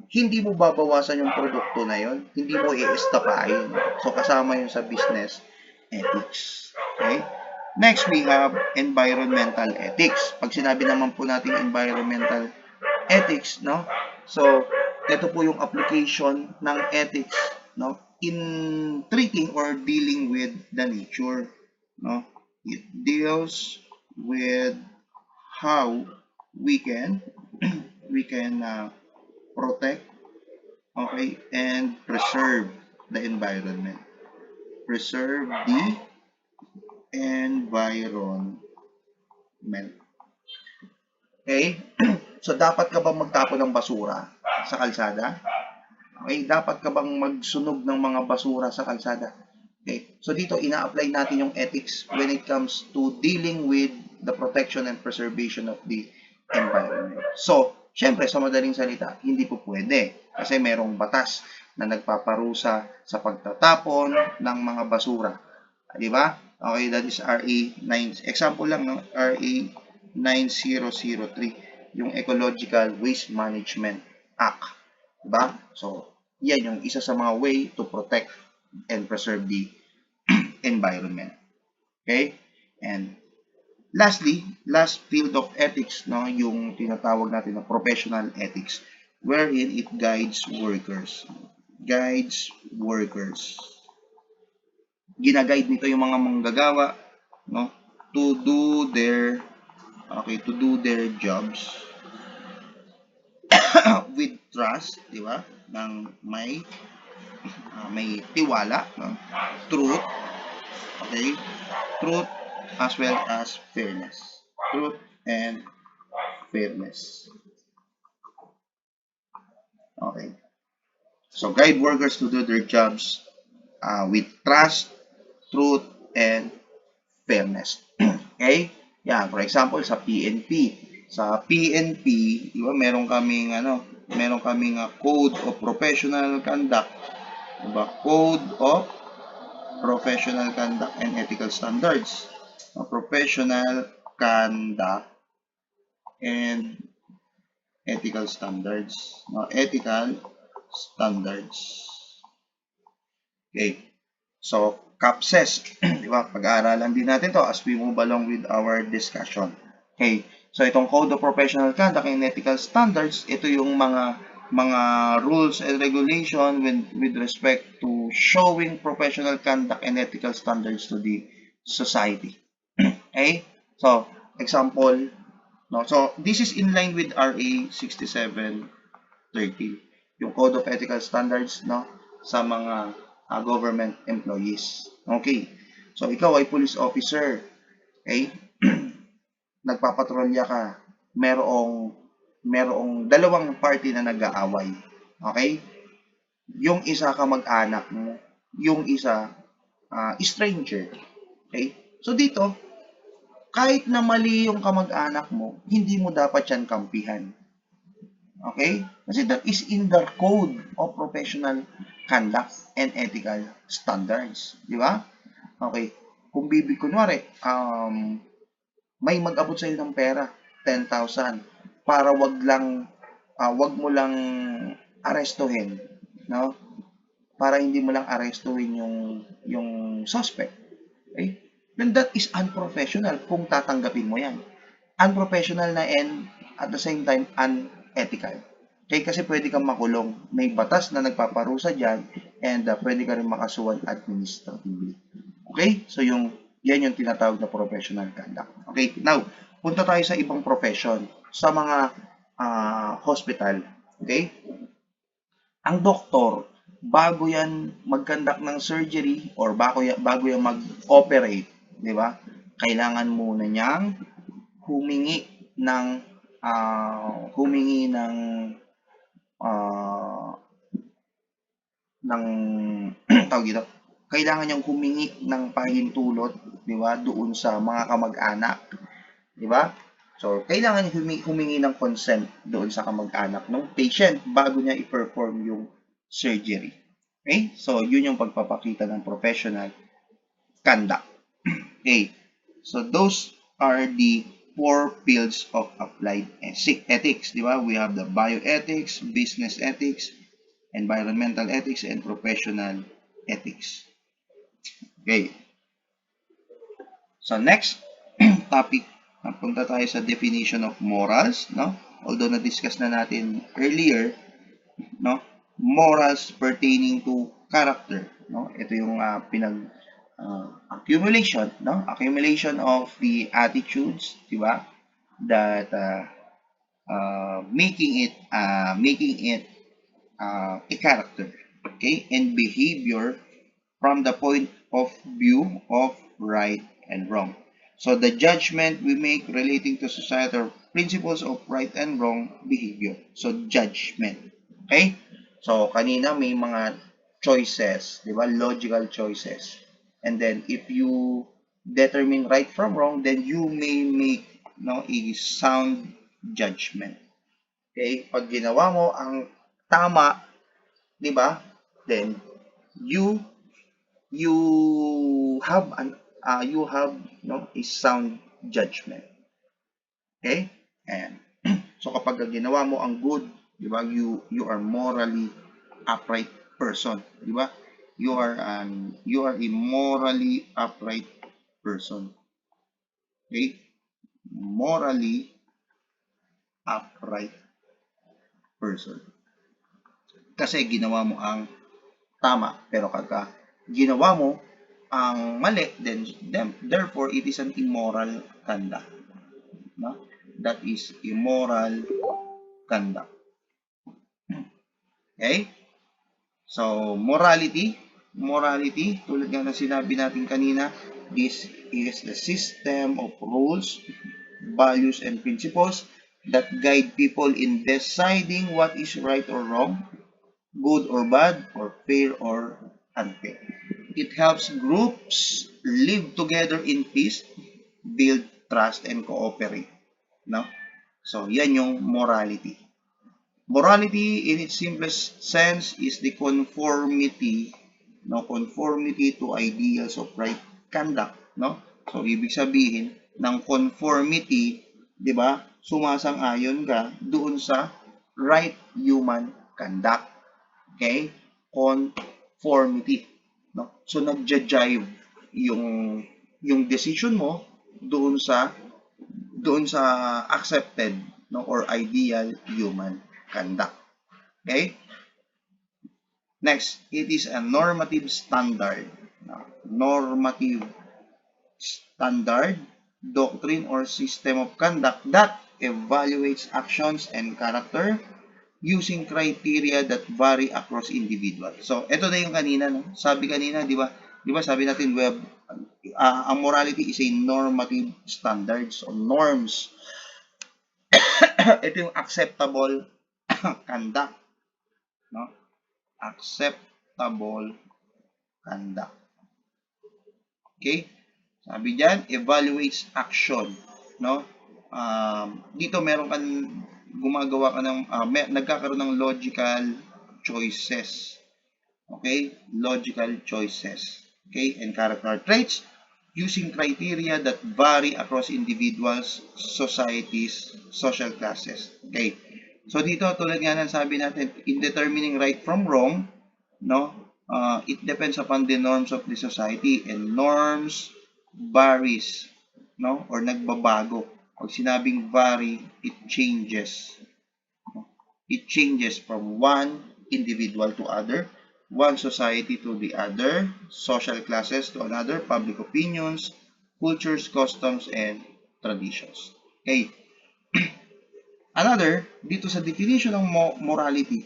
hindi mo babawasan yung produkto na yon, hindi mo i-estapahin. So, kasama yun sa business ethics. Okay? Next, we have environmental ethics. Pag sinabi naman po natin environmental ethics, no? So, ito po yung application ng ethics, no? In treating or dealing with the nature, no? It deals with how we can protect, okay, and preserve the environment. Preserve the environment. Okay? So, dapat ka bang magtapon ng basura sa kalsada? Okay? Dapat ka bang magsunog ng mga basura sa kalsada? Okay? So, dito, ina-apply natin yung ethics when it comes to dealing with the protection and preservation of the environment. So, syempre, sa madaling salita, hindi po pwede kasi merong batas na nagpaparusa sa pagtatapon ng mga basura. Di ba? Okay, that is RA 9. Example lang, no? RA 9003, yung Ecological Waste Management Act. Di ba? So, yan yung isa sa mga way to protect and preserve the environment. Okay? And lastly, last field of ethics, no, yung tinatawag natin na professional ethics, wherein it guides workers. Guides workers. Gina-guide nito yung mga manggagawa, no, to do their jobs with trust, di ba? Nang may tiwala, no? Truth, okay? Truth as well as fairness. Truth and fairness. Okay. So guide workers to do their jobs with trust, truth, and fairness. Okay? Yan, for example, sa PNP. Sa PNP, di ba, meron kaming Code of Professional Conduct, di ba? Code of Professional Conduct and Ethical Standards. Professional Conduct and Ethical Standards. Ethical Standards. Okay. So, CAPSES, di ba? Pag-aaralan din natin to as we move along with our discussion. Okay. So, itong Code of Professional Conduct and Ethical Standards, ito yung mga rules and regulation with respect to showing professional conduct and ethical standards to the society. Okay? So, example, no? So, this is in line with RA 6730, yung Code of Ethical Standards, no, sa mga government employees. Okay. So, ikaw ay police officer. Okay? Nagpapatrolya ka. Merong dalawang party na nag-aaway. Okay? Yung isa kamag-anak mo, yung isa stranger. Okay? So, dito, kahit na mali yung kamag-anak mo, hindi mo dapat yan kampihan. Okay? Kasi that is in the Code of Professional Conduct and Ethical Standards. Di ba? Okay. Kung kunwari, may mag-abot sa'yo ng pera, 10,000, para wag mo lang arestuhin, no? Para hindi mo lang arestuhin yung suspect. Okay? Then that is unprofessional kung tatanggapin mo yan. Unprofessional na and at the same time unethical. Okay, kasi pwede kang makulong. May batas na nagpaparusa dyan and pwede ka rin makasuhan administratively. Okay? So, yan yung tinatawag na professional conduct. Okay, now, punta tayo sa ibang profession. Sa mga hospital. Okay? Ang doktor, bago yan mag-conduct ng surgery or bago yan mag-operate, di ba? Kailangan muna niyang humingi ng tawag dito, kailangan niyang humingi ng pahintulot, di ba, doon sa mga kamag-anak, di ba? So, kailangan humingi ng consent doon sa kamag-anak ng patient bago niya i-perform yung surgery. Okay? So, yun yung pagpapakita ng professional conduct. Okay. So, those are the 4 fields of applied ethics, di ba? We have the bioethics, business ethics, environmental ethics, and professional ethics. Okay. So, next topic, punta tayo sa definition of morals, no? Although na-discuss na natin earlier, no? Morals pertaining to character, no? Ito yung accumulation, no? Accumulation of the attitudes, di ba? That making it a character, okay? And behavior from the point of view of right and wrong. So the judgment we make relating to societal principles of right and wrong behavior. So judgment. Okay? So kanina may mga choices, di ba? Logical choices. And then if you determine right from wrong, then you may make a sound judgment. Okay? Pag ginawa mo ang tama, di ba? Then you have a sound judgment. Okay? And so kapag ginawa mo ang good, di ba? You are morally upright person, di ba? You are a morally upright person. Okay? Morally upright person. Kasi ginawa mo ang tama, pero kapag ginawa mo ang mali, then therefore it is an immoral conduct. No? That is immoral conduct. Okay? So, morality, tulad nga na sinabi natin kanina, this is the system of rules, values, and principles that guide people in deciding what is right or wrong, good or bad, or fair or unfair. It helps groups live together in peace, build trust, and cooperate. No? So, yan yung morality. Morality in its simplest sense is the conformity to ideals of right conduct, no? So ibig sabihin ng conformity, 'di ba? Sumasang-ayon ka doon sa right human conduct. Okay? Conformity, no? So nagja-jive yung decision mo doon sa accepted, no, or ideal human conduct. Okay? Next, it is a normative standard. Normative standard, doctrine, or system of conduct that evaluates actions and character using criteria that vary across individuals. So, ito na yung kanina, no? Sabi kanina, di ba? Di ba sabi natin, ang morality is a normative standards or norms. Ito yung acceptable conduct, no? Acceptable conduct. Okay? Sabi diyan, evaluates action, no? Dito meron kang gumagawa ka ng nagkakaroon ng logical choices. Okay? Logical choices. Okay? And character traits using criteria that vary across individuals, societies, social classes. Okay? So dito tulad nga ng sabi natin, in determining right from wrong, no? It depends upon the norms of the society, and norms varies, no? Or nagbabago. Pag sinabing vary, it changes. It changes from one individual to other, one society to the other, social classes to another, public opinions, cultures, customs, and traditions. Okay. Another, dito sa definition ng morality,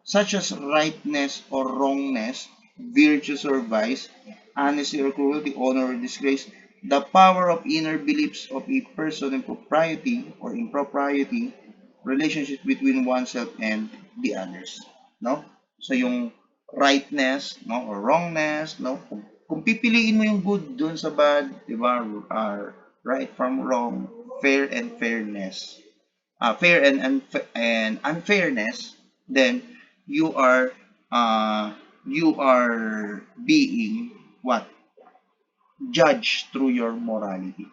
such as rightness or wrongness, virtues or vice, honesty or cruelty, honor or disgrace, the power of inner beliefs of a person in propriety or impropriety, relationship between oneself and the others. No? So yung rightness, no, or wrongness, no, kung pipiliin mo yung good dun sa bad, di ba, right from wrong, fair and fairness, fair and unfairness, then you are being what? Judged through your morality.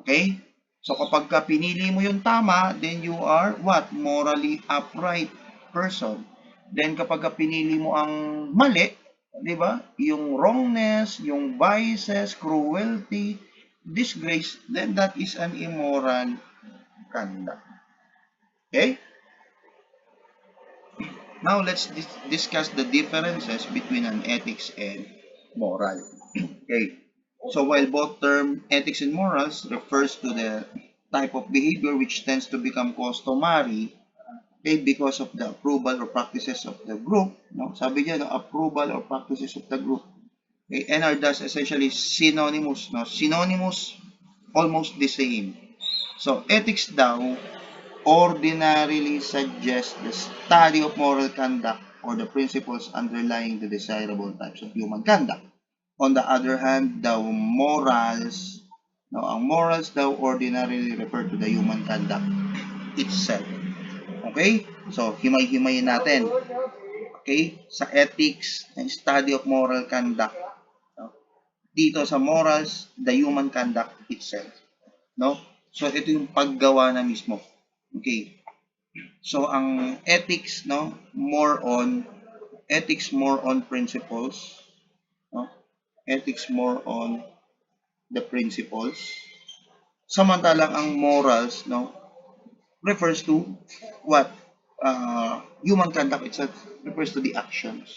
Okay? So kapag ka pinili mo yung tama, then you are what? Morally upright person. Then kapag ka pinili mo ang mali, di ba? Yung wrongness, yung vices, cruelty, disgrace, then that is an immoral conduct. Okay? Now, let's discuss the differences between an ethics and moral. Okay. So, while both term ethics and morals refers to the type of behavior which tends to become customary, okay, because of the approval or practices of the group, no? Sabi niya, no, approval or practices of the group, okay, and are thus essentially synonymous, no? Synonymous, almost the same. So, ethics daw ordinarily suggests the study of moral conduct or the principles underlying the desirable types of human conduct. On the other hand, the morals, no, ang morals daw ordinarily refer to the human conduct itself. Okay? So, himay-himayin natin. Okay? Sa ethics, ang study of moral conduct. No? Dito sa morals, the human conduct itself. No? So, ito yung paggawa na mismo. Okay. So, ang ethics, no, more on ethics more on principles, no? Ethics more on the principles. Samantalang ang morals, no, refers to what? Human conduct itself refers to the actions.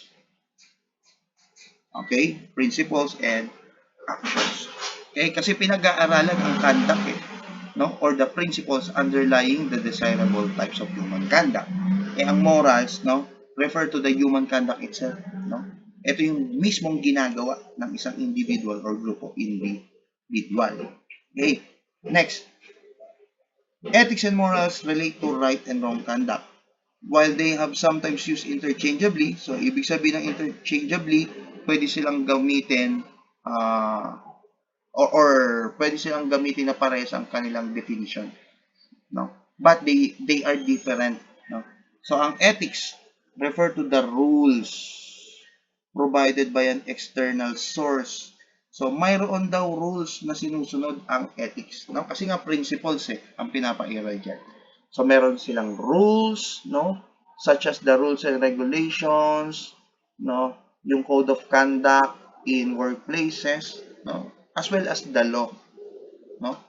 Okay? Principles and actions. Okay? Kasi pinag-aaralan ang conduct no? Or the principles underlying the desirable types of human conduct. Ang morals, no, refer to the human conduct itself, no? Ito yung mismong ginagawa ng isang individual or group of individual. Okay? Next, ethics and morals relate to right and wrong conduct. While they have sometimes used interchangeably, so ibig sabihin ng interchangeably, pwede silang gamitin or pwede silang gamitin na parehas ang kanilang definition, no? But they are different, no? So ang ethics refer to the rules provided by an external source. So mayroon daw rules na sinusunod ang ethics, no? Kasi nga principles ang pinapairal diyan. So meron silang rules, no? Such as the rules and regulations, no? Yung code of conduct in workplaces, no? As well as the law, no?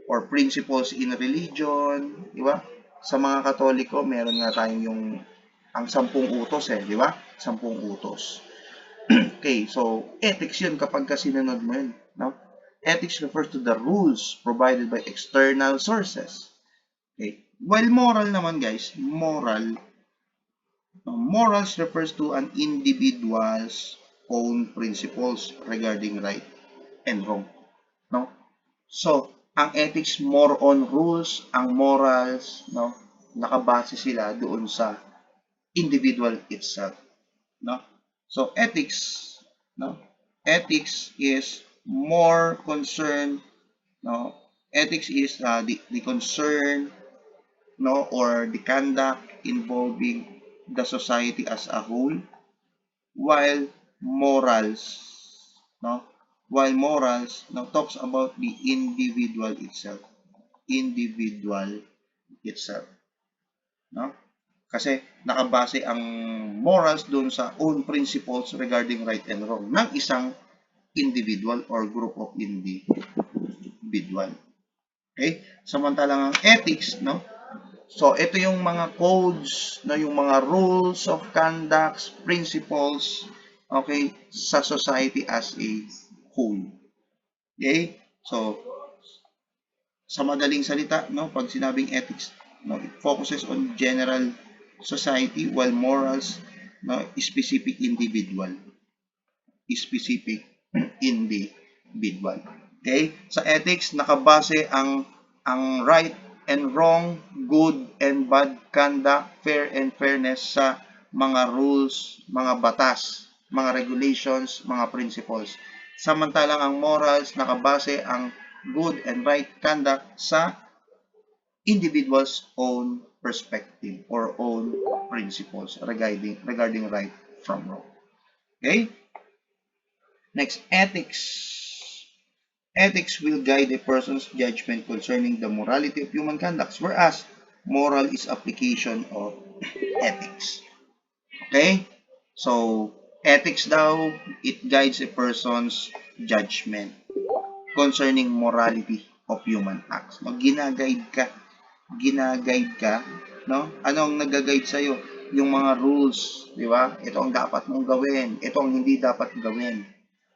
Or principles in religion, di ba? Sa mga Katoliko, meron nga tayong yung ang 10 utos di ba? 10 utos. Okay, so ethics yun kapag sinunod mo yun, no? Ethics refers to the rules provided by external sources. Okay. While moral naman, guys, morals refers to an individual's own principles regarding right and wrong, no? So, ang ethics more on rules, ang morals, no, nakabase sila doon sa individual itself, no? So, ethics, no, ethics is more concerned, no, ethics is the concern, no, or the conduct involving the society as a whole, while morals, no, talks about the individual itself, no? Kasi nakabase ang morals doon sa own principles regarding right and wrong ng isang individual or group of individual. Okay? Samantalang ang ethics, no? So, ito yung mga codes, no, yung mga rules of conduct, principles, okay, sa society as a whole. Okay? So, sa madaling salita, no, pag sinabing ethics, no, it focuses on general society while morals, no, specific individual. Okay? Sa ethics, nakabase ang right and wrong, good and bad conduct, fair and fairness sa mga rules, mga batas, mga regulations, mga principles. Samantalang ang morals, nakabase ang good and right conduct sa individual's own perspective or own principles regarding right from wrong. Okay? Next, ethics. Ethics will guide a person's judgment concerning the morality of human conduct, whereas moral is application of ethics. Okay? So, ethics daw, it guides a person's judgment concerning morality of human acts. No, ginaguide ka, no? Anong nag-guide sa iyo? Yung mga rules, di ba? Ito ang dapat mong gawin, ito ang hindi dapat gawin.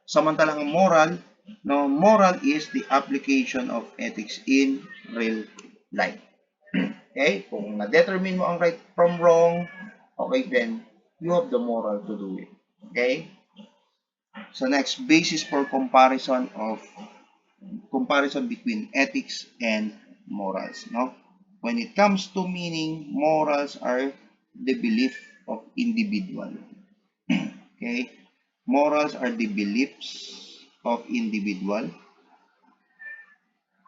Samantalang moral, no, moral is the application of ethics in real life. Okay? Kung na-determine mo ang right from wrong, okay, then you have the moral to do it. Okay? So next, basis for comparison between ethics and morals, no? When it comes to meaning, morals are the belief of individual. Okay? Morals are the beliefs of individual.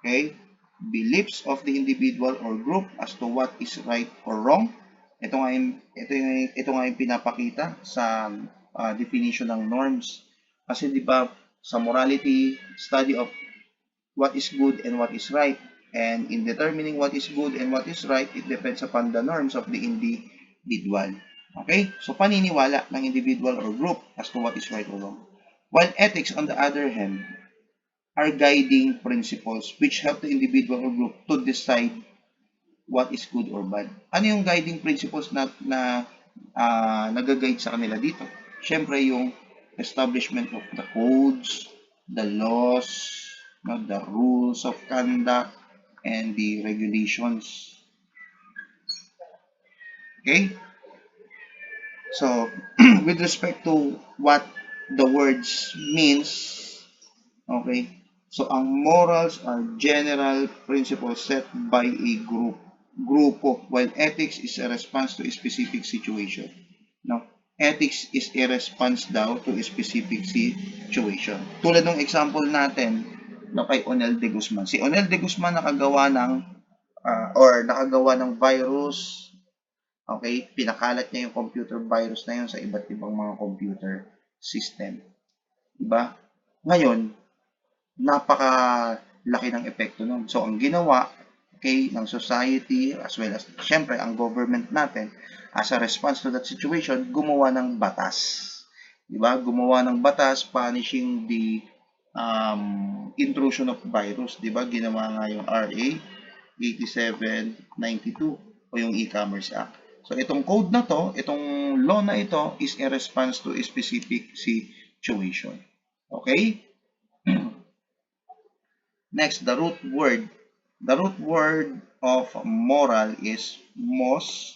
Okay? Beliefs of the individual or group as to what is right or wrong. Ito nga yung pinapakita sa definition ng norms. Kasi di ba sa morality, study of what is good and what is right. And in determining what is good and what is right, it depends upon the norms of the individual. Okay? So, paniniwala ng individual or group as to what is right or wrong. While ethics, on the other hand, are guiding principles which help the individual or group to decide what is good or bad. Ano yung guiding principles na nag-guide sa kanila dito? Siyempre, yung establishment of the codes, the laws, no, the rules of conduct, and the regulations. Okay? So, with respect to what the words means, okay, so ang morals are general principles set by a grupo, while ethics is a response to a specific situation. No? Ethics is a response daw to a specific situation. Tulad ng example natin, no, kay Onel de Guzman. Si Onel de Guzman nakagawa ng virus. Okay, pinakalat niya yung computer virus na yun sa iba't ibang mga computer system. Diba? Ngayon, napakalaki ng epekto nun. So, ang ginawa, okay, ng society as well as, syempre, ang government natin, as a response to that situation, gumawa ng batas. Diba? Gumawa ng batas punishing the intrusion of virus. Diba? Ginawa nga yung RA 8792 o yung E-Commerce Act. So, itong code na to, itong law na ito is in response to a specific situation. Okay? Next, the root word. The root word of moral is mos,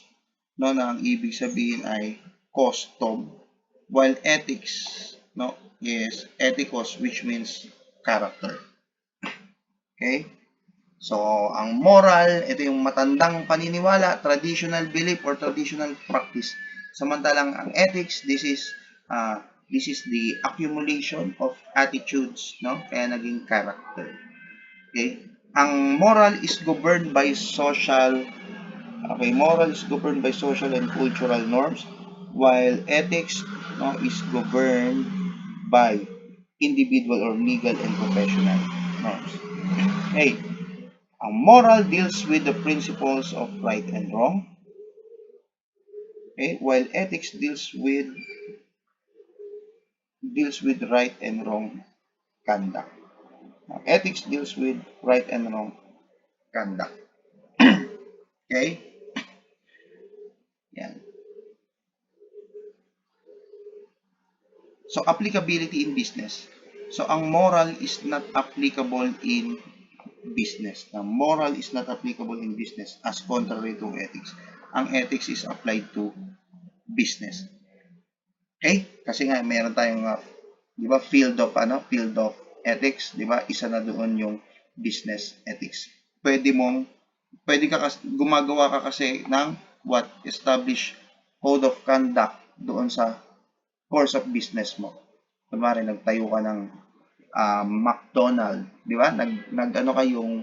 no, na ang ibig sabihin ay custom, while ethics, no, is ethikos, which means character. Okay? So, ang moral, ito yung matandang paniniwala, traditional belief or traditional practice. Samantalang ang ethics, this is the accumulation of attitudes, no? Kaya naging character. Okay? Ang moral is governed by social and cultural norms, while ethics, no, is governed by individual or legal and professional norms. Okay? Ang moral deals with the principles of right and wrong, okay? While ethics deals with right and wrong conduct. Ethics deals with right and wrong conduct. Okay? Yan. So, applicability in business. So, ang moral is not applicable in business. The moral is not applicable in business as contrary to ethics. Ang ethics is applied to business. Okay? Kasi nga meron tayong 'di ba field of ethics, 'di ba? Isa na doon yung business ethics. Pwede gumagawa ka kasi ng establish code of conduct doon sa course of business mo. Kunwari nagtayo ka ng McDonald's, 'di ba? Nag-ano kayong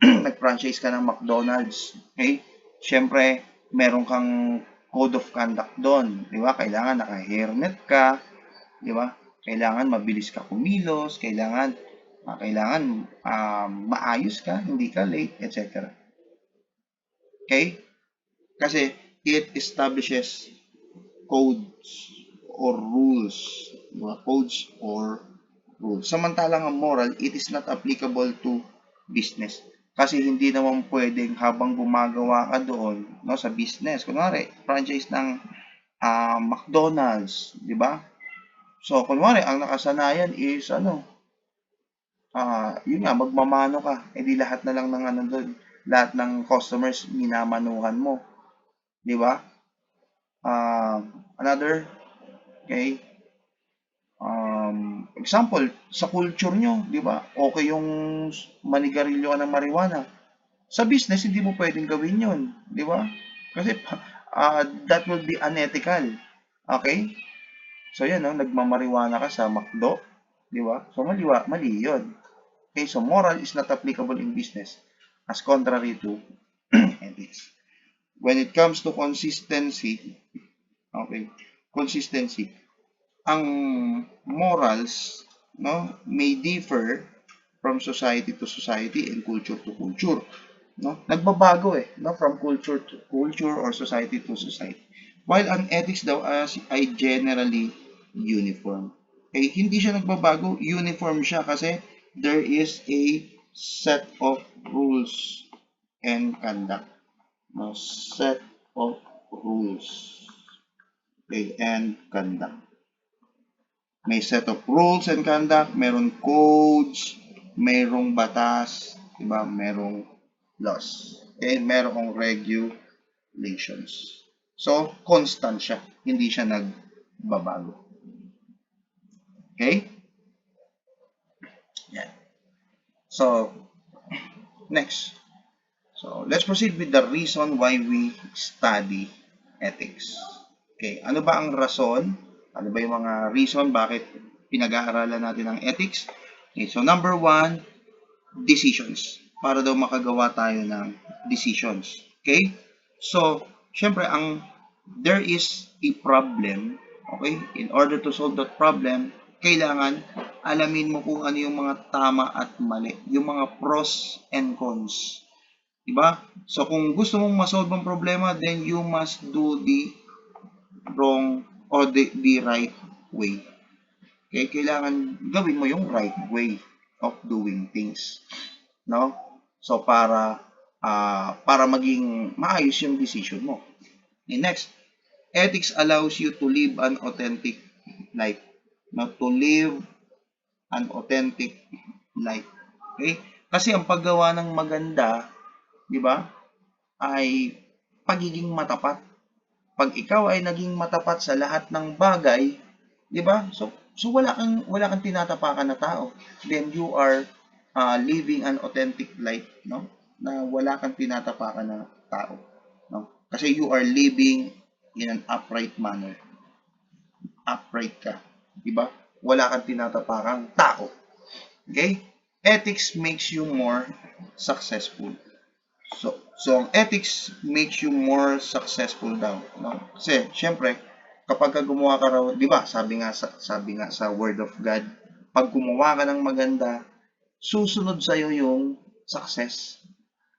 nag-franchise ka ng McDonald's. Okay? Siyempre, meron kang code of conduct doon, 'di ba? Kailangan naka-hairnet ka, 'di ba? Kailangan mabilis ka kumilos, kailangan maayos ka, hindi ka late, etc. Okay? Kasi it establishes codes or rules, diba? Codes or rules. Samantalang ang moral, it is not applicable to business. Kasi hindi naman pwedeng habang gumagawa ka doon, no, sa business. Kunwari, franchise ng McDonald's, di ba? So, kunwari, ang nakasanayan is, yun nga, magmamano ka. Eh di lahat na lang ng doon, lahat ng customers, minamanuhan mo. Di ba? Another, okay, example, sa culture nyo, di ba? Okay yung manigarilyo ka ng marijuana. Sa business, hindi mo pwedeng gawin yun. Di ba? Kasi that will be unethical. Okay? So, yan, no? Nagmamariwana ka sa McDo. Di ba? So, mali yun. Okay? So, moral is not applicable in business as contrary to ethics. When it comes to consistency, okay, ang morals, no, may differ from society to society and culture to culture, no? Nagbabago no, from culture to culture or society to society. While an ethics daw ay generally uniform. Okay, hindi siya nagbabago, uniform siya kasi there is a set of rules and conduct. No, set of rules, okay, and conduct. May set of rules and conduct, meron codes, merong batas, diba? Merong laws, okay, merong regulations. So, constant siya, hindi siya nagbabago. Okay? Yan. So, next. So, let's proceed with the reason why we study ethics. Okay, ano ba ang rason? Ano ba yung mga reason bakit pinag-aaralan natin ang ethics? Okay, so number one, decisions. Para daw makagawa tayo ng decisions. Okay? So, syempre, there is a problem. Okay? In order to solve that problem, kailangan alamin mo kung ano yung mga tama at mali. Yung mga pros and cons. Diba? So, kung gusto mong masolve ang problema, then you must do the wrong or the right way. Okay? Kailangan gawin mo yung right way of doing things. No? So, para maging maayos yung decision mo. Okay, next, ethics allows you to live an authentic life. No? To live an authentic life. Okay? Kasi ang paggawa ng maganda, di ba, ay pagiging matapat. Pag ikaw ay naging matapat sa lahat ng bagay, di ba? So wala kang tinatapakan na tao. Then you are living an authentic life, no? Na wala kang tinatapakan na tao, no? Kasi you are living in an upright manner. Upright ka, di ba? Wala kang tinatapakang tao. Okay? Ethics makes you more successful. So ang ethics makes you more successful daw, no? Kasi syempre, kapag gumawa ka raw, 'di ba? Sabi nga sa Word of God, pag gumawa ka ng maganda, susunod sa iyo yung success.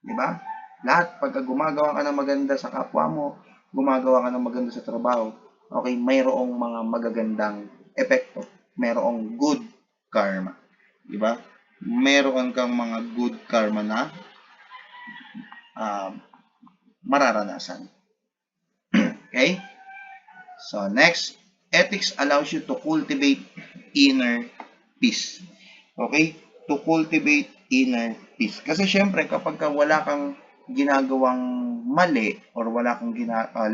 'Di ba? Lahat pag gumagawa ka ng maganda sa kapwa mo, gumagawa ka ng maganda sa trabaho, okay, mayroong mga magagandang epekto. Mayroong good karma. 'Di ba? Meron kang mga good karma na mararanasan. Okay? So, next, ethics allows you to cultivate inner peace. Okay? To cultivate inner peace. Kasi syempre, kapag wala kang ginagawang mali or wala kang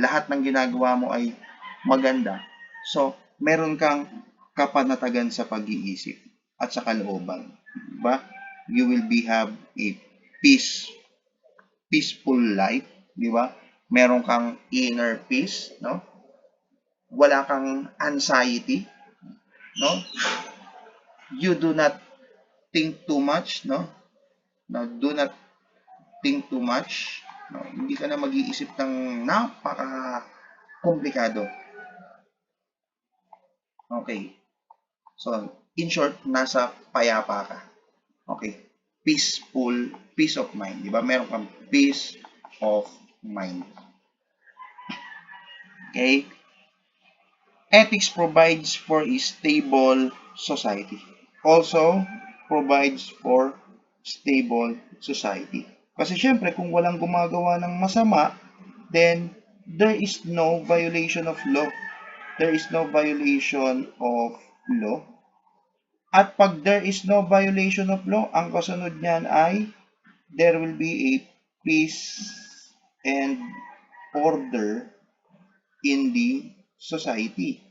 lahat ng ginagawa mo ay maganda, so, meron kang kapanatagan sa pag-iisip at sa kalooban. Diba? You will have a peaceful life, di ba? Meron kang inner peace, no? Wala kang anxiety, no? You do not think too much, no? No, do not think too much. No? Hindi ka na mag-iisip ng napaka-komplikado. Okay. So, in short, nasa payapa ka. Okay. Peace of mind, di ba? Meron kang peace of mind. Okay? Ethics provides for a stable society. Also, provides for stable society. Kasi syempre, kung walang gumagawa ng masama, then there is no violation of law. There is no violation of law. At pag there is no violation of law, ang kasunod niyan ay there will be a peace and order in the society.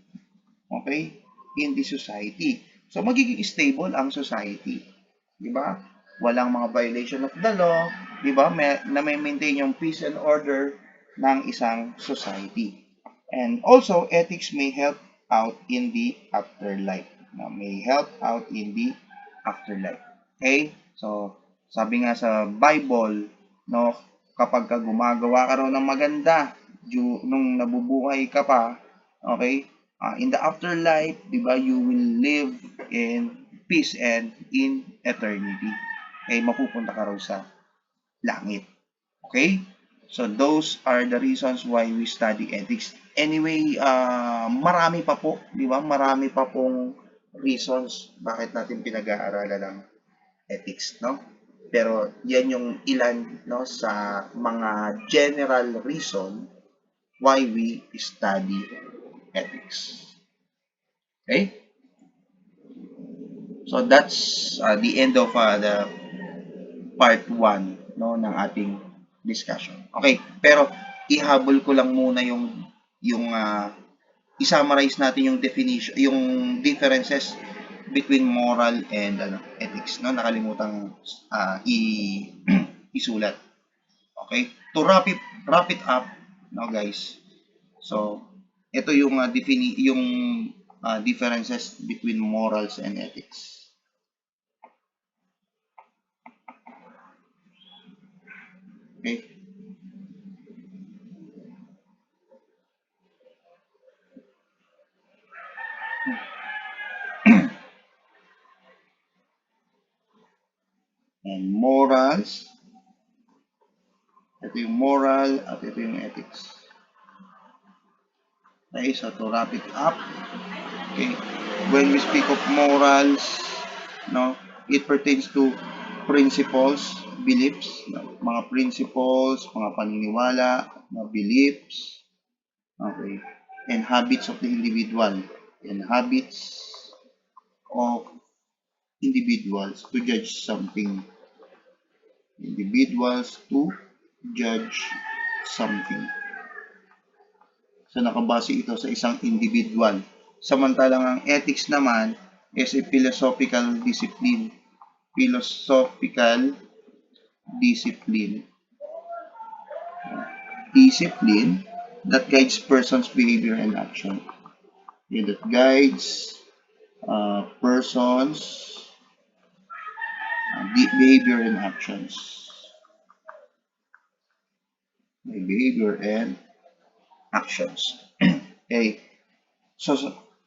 Okay? In the society. So, magiging stable ang society. Di ba? Walang mga violation of the law. Di ba? Na may maintain yung peace and order ng isang society. And also, ethics may help out in the afterlife. May help out in the afterlife. Okay? So, sabi nga sa Bible, no, kapag gumagawa ka raw ng maganda, nung nabubuhay ka pa, okay, in the afterlife, di ba, you will live in peace and in eternity. Okay, mapupunta ka raw sa langit. Okay? So those are the reasons why we study ethics. Anyway, marami pa po, di ba? Marami pa pong reasons bakit natin pinag-aaralan ng ethics, no? Pero yan yung ilan, no, sa mga general reason why we study ethics. Okay? So that's the end of the part 1, no, ng ating discussion. Okay, pero ihabol ko lang muna yung i-summarize natin yung definition, yung differences between moral and ethics, no? Nakalimutang isulat. Okay? To wrap it up, no guys. So, ito yung differences between morals and ethics. Okay? And morals, ito yung moral at ito yung ethics. Okay, so to wrap it up, okay, when we speak of morals, no, it pertains to principles, beliefs, no, mga principles, mga paniniwala, mga beliefs, okay, and habits of the individual, and habits of individuals to judge something. Individuals to judge something. So nakabase ito sa isang individual. Samantalang ang ethics naman is a philosophical discipline. Philosophical discipline. Discipline that guides person's behavior and action. Okay, that guides persons behavior and actions. Behavior and actions. Okay. So,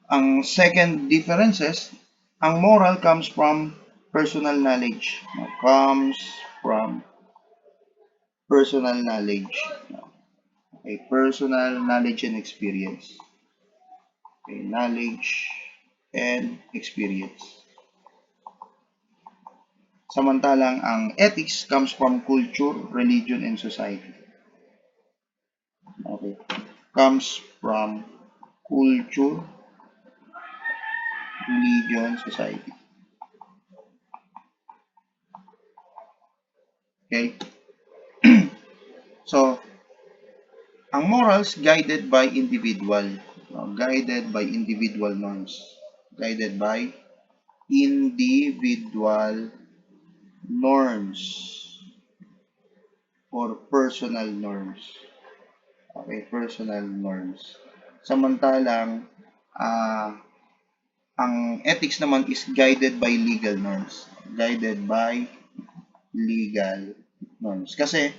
ang second differences, ang moral comes from personal knowledge. Comes from personal knowledge. Okay, personal knowledge and experience. Okay, knowledge and experience. Samantalang ang ethics comes from culture, religion, and society. Okay. Comes from culture, religion, society. Okay? So, ang morals guided by individual. Guided by individual norms. Guided by individual norms or personal norms. Okay, personal norms. Samantalang, ang ethics naman is guided by legal norms. Guided by legal norms. Kasi,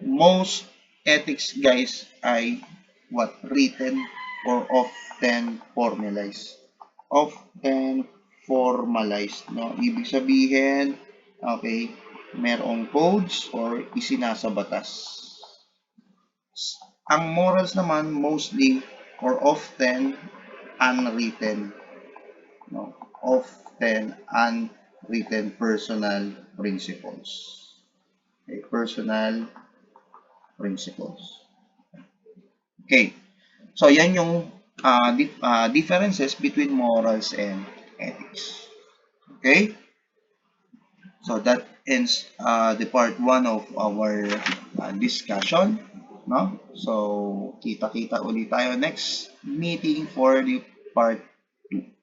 most ethics, guys, ay what? Written or often formalized. Often formalized, no? Ibig sabihin, okay, merong codes or isinasa batas. Ang morals naman mostly or often unwritten, no? Often unwritten personal principles. Okay, personal principles. Okay. So yan yung differences between morals and ethics. Okay? So that ends the part 1 of our discussion, no? So kita-kita ulit tayo next meeting for the part 2.